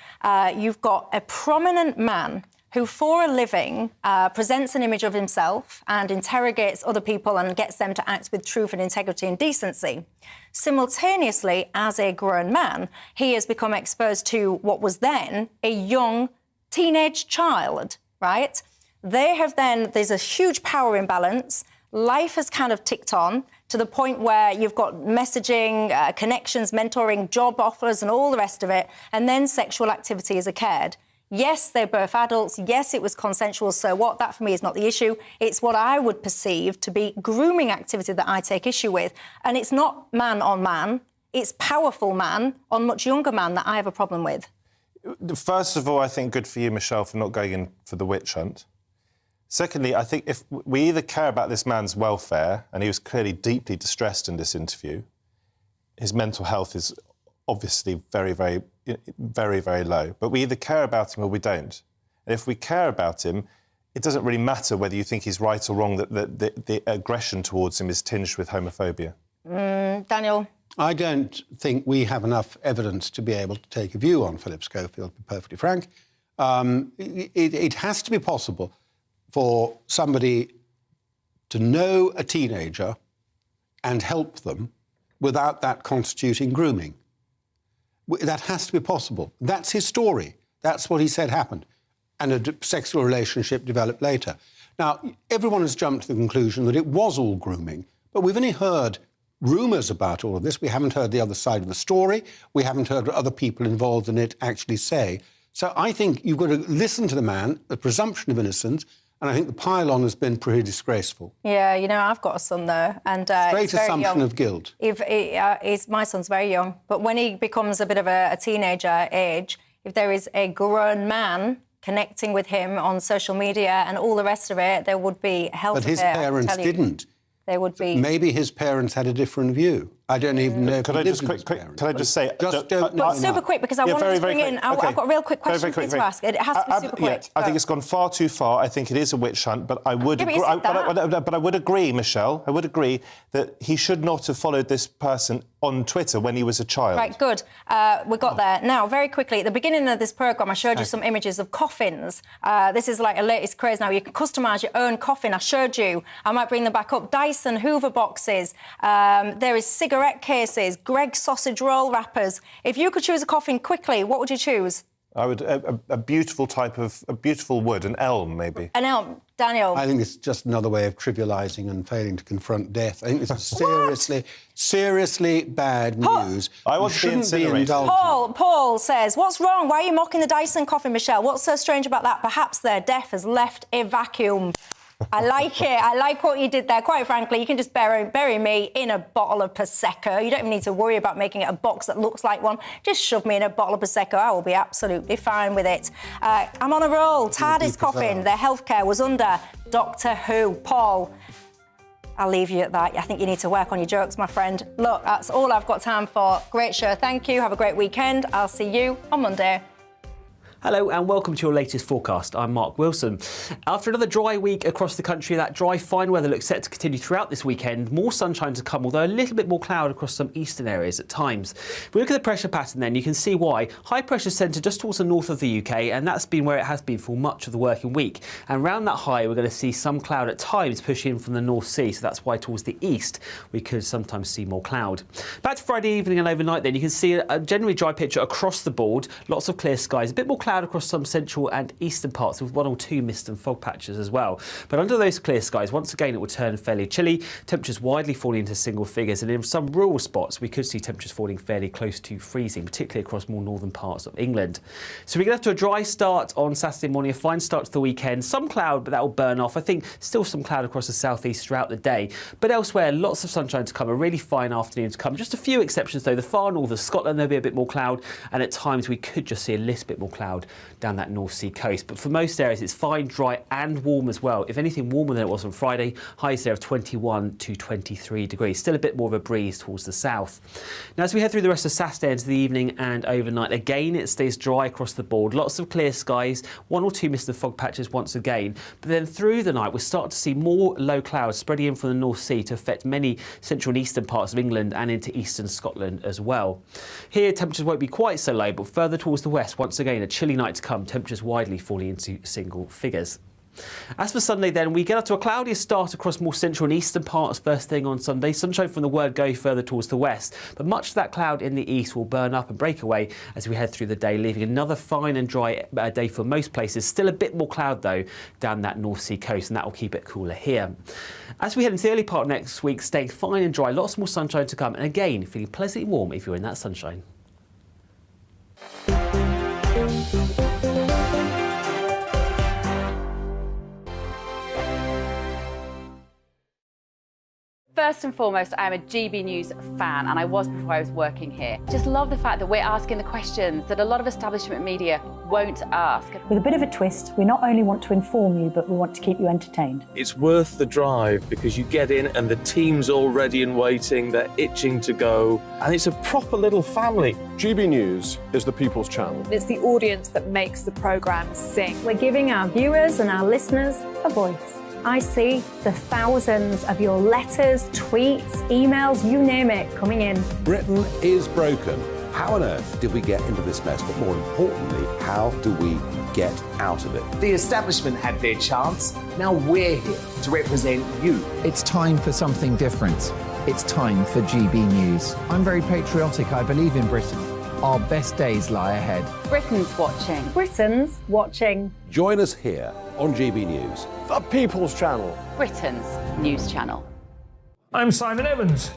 you've got a prominent man who, for a living, presents an image of himself and interrogates other people and gets them to act with truth and integrity and decency. Simultaneously, as a grown man, he has become exposed to what was then a young teenage child, right? There's a huge power imbalance. Life has kind of ticked on to the point where you've got messaging, connections, mentoring, job offers and all the rest of it, and then sexual activity has occurred. Yes, they're both adults. Yes, it was consensual. So what? That, for me, is not the issue. It's what I would perceive to be grooming activity that I take issue with. And it's not man on man. It's powerful man on much younger man that I have a problem with. First of all, I think good for you, Michelle, for not going in for the witch hunt. Secondly, I think if we either care about this man's welfare, and he was clearly deeply distressed in this interview, his mental health is obviously very, very, very, very low. But we either care about him or we don't. And if we care about him, it doesn't really matter whether you think he's right or wrong, that the aggression towards him is tinged with homophobia. Daniel? I don't think we have enough evidence to be able to take a view on Phillip Schofield, to be perfectly frank. It has to be possible for somebody to know a teenager and help them without that constituting grooming. That has to be possible. That's his story. That's what he said happened. And a sexual relationship developed later. Now, everyone has jumped to the conclusion that it was all grooming, but we've only heard rumours about all of this. We haven't heard the other side of the story. We haven't heard what other people involved in it actually say. So I think you've got to listen to the man, the presumption of innocence, and I think the pile-on has been pretty disgraceful. Yeah, you know, I've got a son, though, and great assumption of guilt. My son's very young, but when he becomes a bit of a teenager age, if there is a grown man connecting with him on social media and all the rest of it, there would be hell to pay. But his parents didn't. There would be. Maybe his parents had a different view. I don't even know if he lived with his parents. Can I just say... Just don't know. But super quick, because I want to bring in... I've got a real quick question for you to ask. It has to be super quick. I think it's gone far too far. I think it is a witch hunt, but I would agree... But I would agree, Michelle, I would agree that he should not have followed this person on Twitter when he was a child. Right, good. We got there. Now, very quickly, at the beginning of this programme, I showed you some images of coffins. This is like a latest craze now. You can customise your own coffin. I showed you. I might bring them back up. Dyson Hoover boxes. There is cigarette cases. Greggs sausage roll wrappers. If you could choose a coffin quickly, what would you choose? I would... A beautiful type of... A beautiful wood, an elm, maybe. An elm. Daniel? I think it's just another way of trivialising and failing to confront death. I think this is seriously bad news. I want to be incinerated. Paul says, what's wrong? Why are you mocking the Dyson coffin, Michelle? What's so strange about that? Perhaps their death has left a vacuum. I like it. I like what you did there. Quite frankly, you can just bury me in a bottle of Prosecco. You don't even need to worry about making it a box that looks like one. Just shove me in a bottle of Prosecco. I will be absolutely fine with it. I'm on a roll. TARDIS coffin. Their healthcare was under Doctor Who. Paul, I'll leave you at that. I think you need to work on your jokes, my friend. Look, that's all I've got time for. Great show, thank you. Have a great weekend. I'll see you on Monday. Hello and welcome to your latest forecast. I'm Mark Wilson. After another dry week across the country, that dry, fine weather looks set to continue throughout this weekend. More sunshine to come, although a little bit more cloud across some eastern areas at times. If we look at the pressure pattern then, you can see why. High pressure centre just towards the north of the UK, and that's been where it has been for much of the working week. And around that high, we're going to see some cloud at times push in from the North Sea, so that's why towards the east we could sometimes see more cloud. Back to Friday evening and overnight then, you can see a generally dry picture across the board. Lots of clear skies, a bit more cloud across some central and eastern parts with one or two mist and fog patches as well. But under those clear skies, once again, it will turn fairly chilly, temperatures widely falling into single figures, and in some rural spots we could see temperatures falling fairly close to freezing, particularly across more northern parts of England. So we get off to a dry start on Saturday morning, a fine start to the weekend. Some cloud, but that will burn off. I think still some cloud across the southeast throughout the day, but elsewhere lots of sunshine to come, a really fine afternoon to come. Just a few exceptions though. The far north of Scotland there'll be a bit more cloud, and at times we could just see a little bit more cloud down that North Sea coast. But for most areas it's fine, dry and warm as well. If anything, warmer than it was on Friday. Highs there of 21 to 23 degrees. Still a bit more of a breeze towards the south. Now as we head through the rest of Saturday into the evening and overnight, again it stays dry across the board. Lots of clear skies, one or two mist and fog patches once again. But then through the night we start to see more low clouds spreading in from the North Sea to affect many central and eastern parts of England and into eastern Scotland as well. Here temperatures won't be quite so low, but further towards the west, once again a chilly night to come, temperatures widely falling into single figures. As for Sunday then, we get up to a cloudier start across more central and eastern parts first thing on Sunday. Sunshine from the word go further towards the west, but much of that cloud in the east will burn up and break away as we head through the day, leaving another fine and dry day for most places. Still a bit more cloud though down that North Sea coast, and that will keep it cooler here. As we head into the early part of next week, staying fine and dry, lots more sunshine to come, and again feeling pleasantly warm if you're in that sunshine. First and foremost, I'm a GB News fan, and I was before I was working here. Just love the fact that we're asking the questions that a lot of establishment media won't ask. With a bit of a twist, we not only want to inform you, but we want to keep you entertained. It's worth the drive because you get in and the team's all ready and waiting, they're itching to go, and it's a proper little family. GB News is the People's Channel. It's the audience that makes the programme sing. We're giving our viewers and our listeners a voice. I see the thousands of your letters, tweets, emails, you name it, coming in. Britain is broken. How on earth did we get into this mess? But more importantly, how do we get out of it? The establishment had their chance. Now we're here to represent you. It's time for something different. It's time for GB News. I'm very patriotic. I believe in Britain. Our best days lie ahead. Britain's watching. Britain's watching. Join us here on GB News. The People's Channel. Britain's news channel. I'm Simon Evans.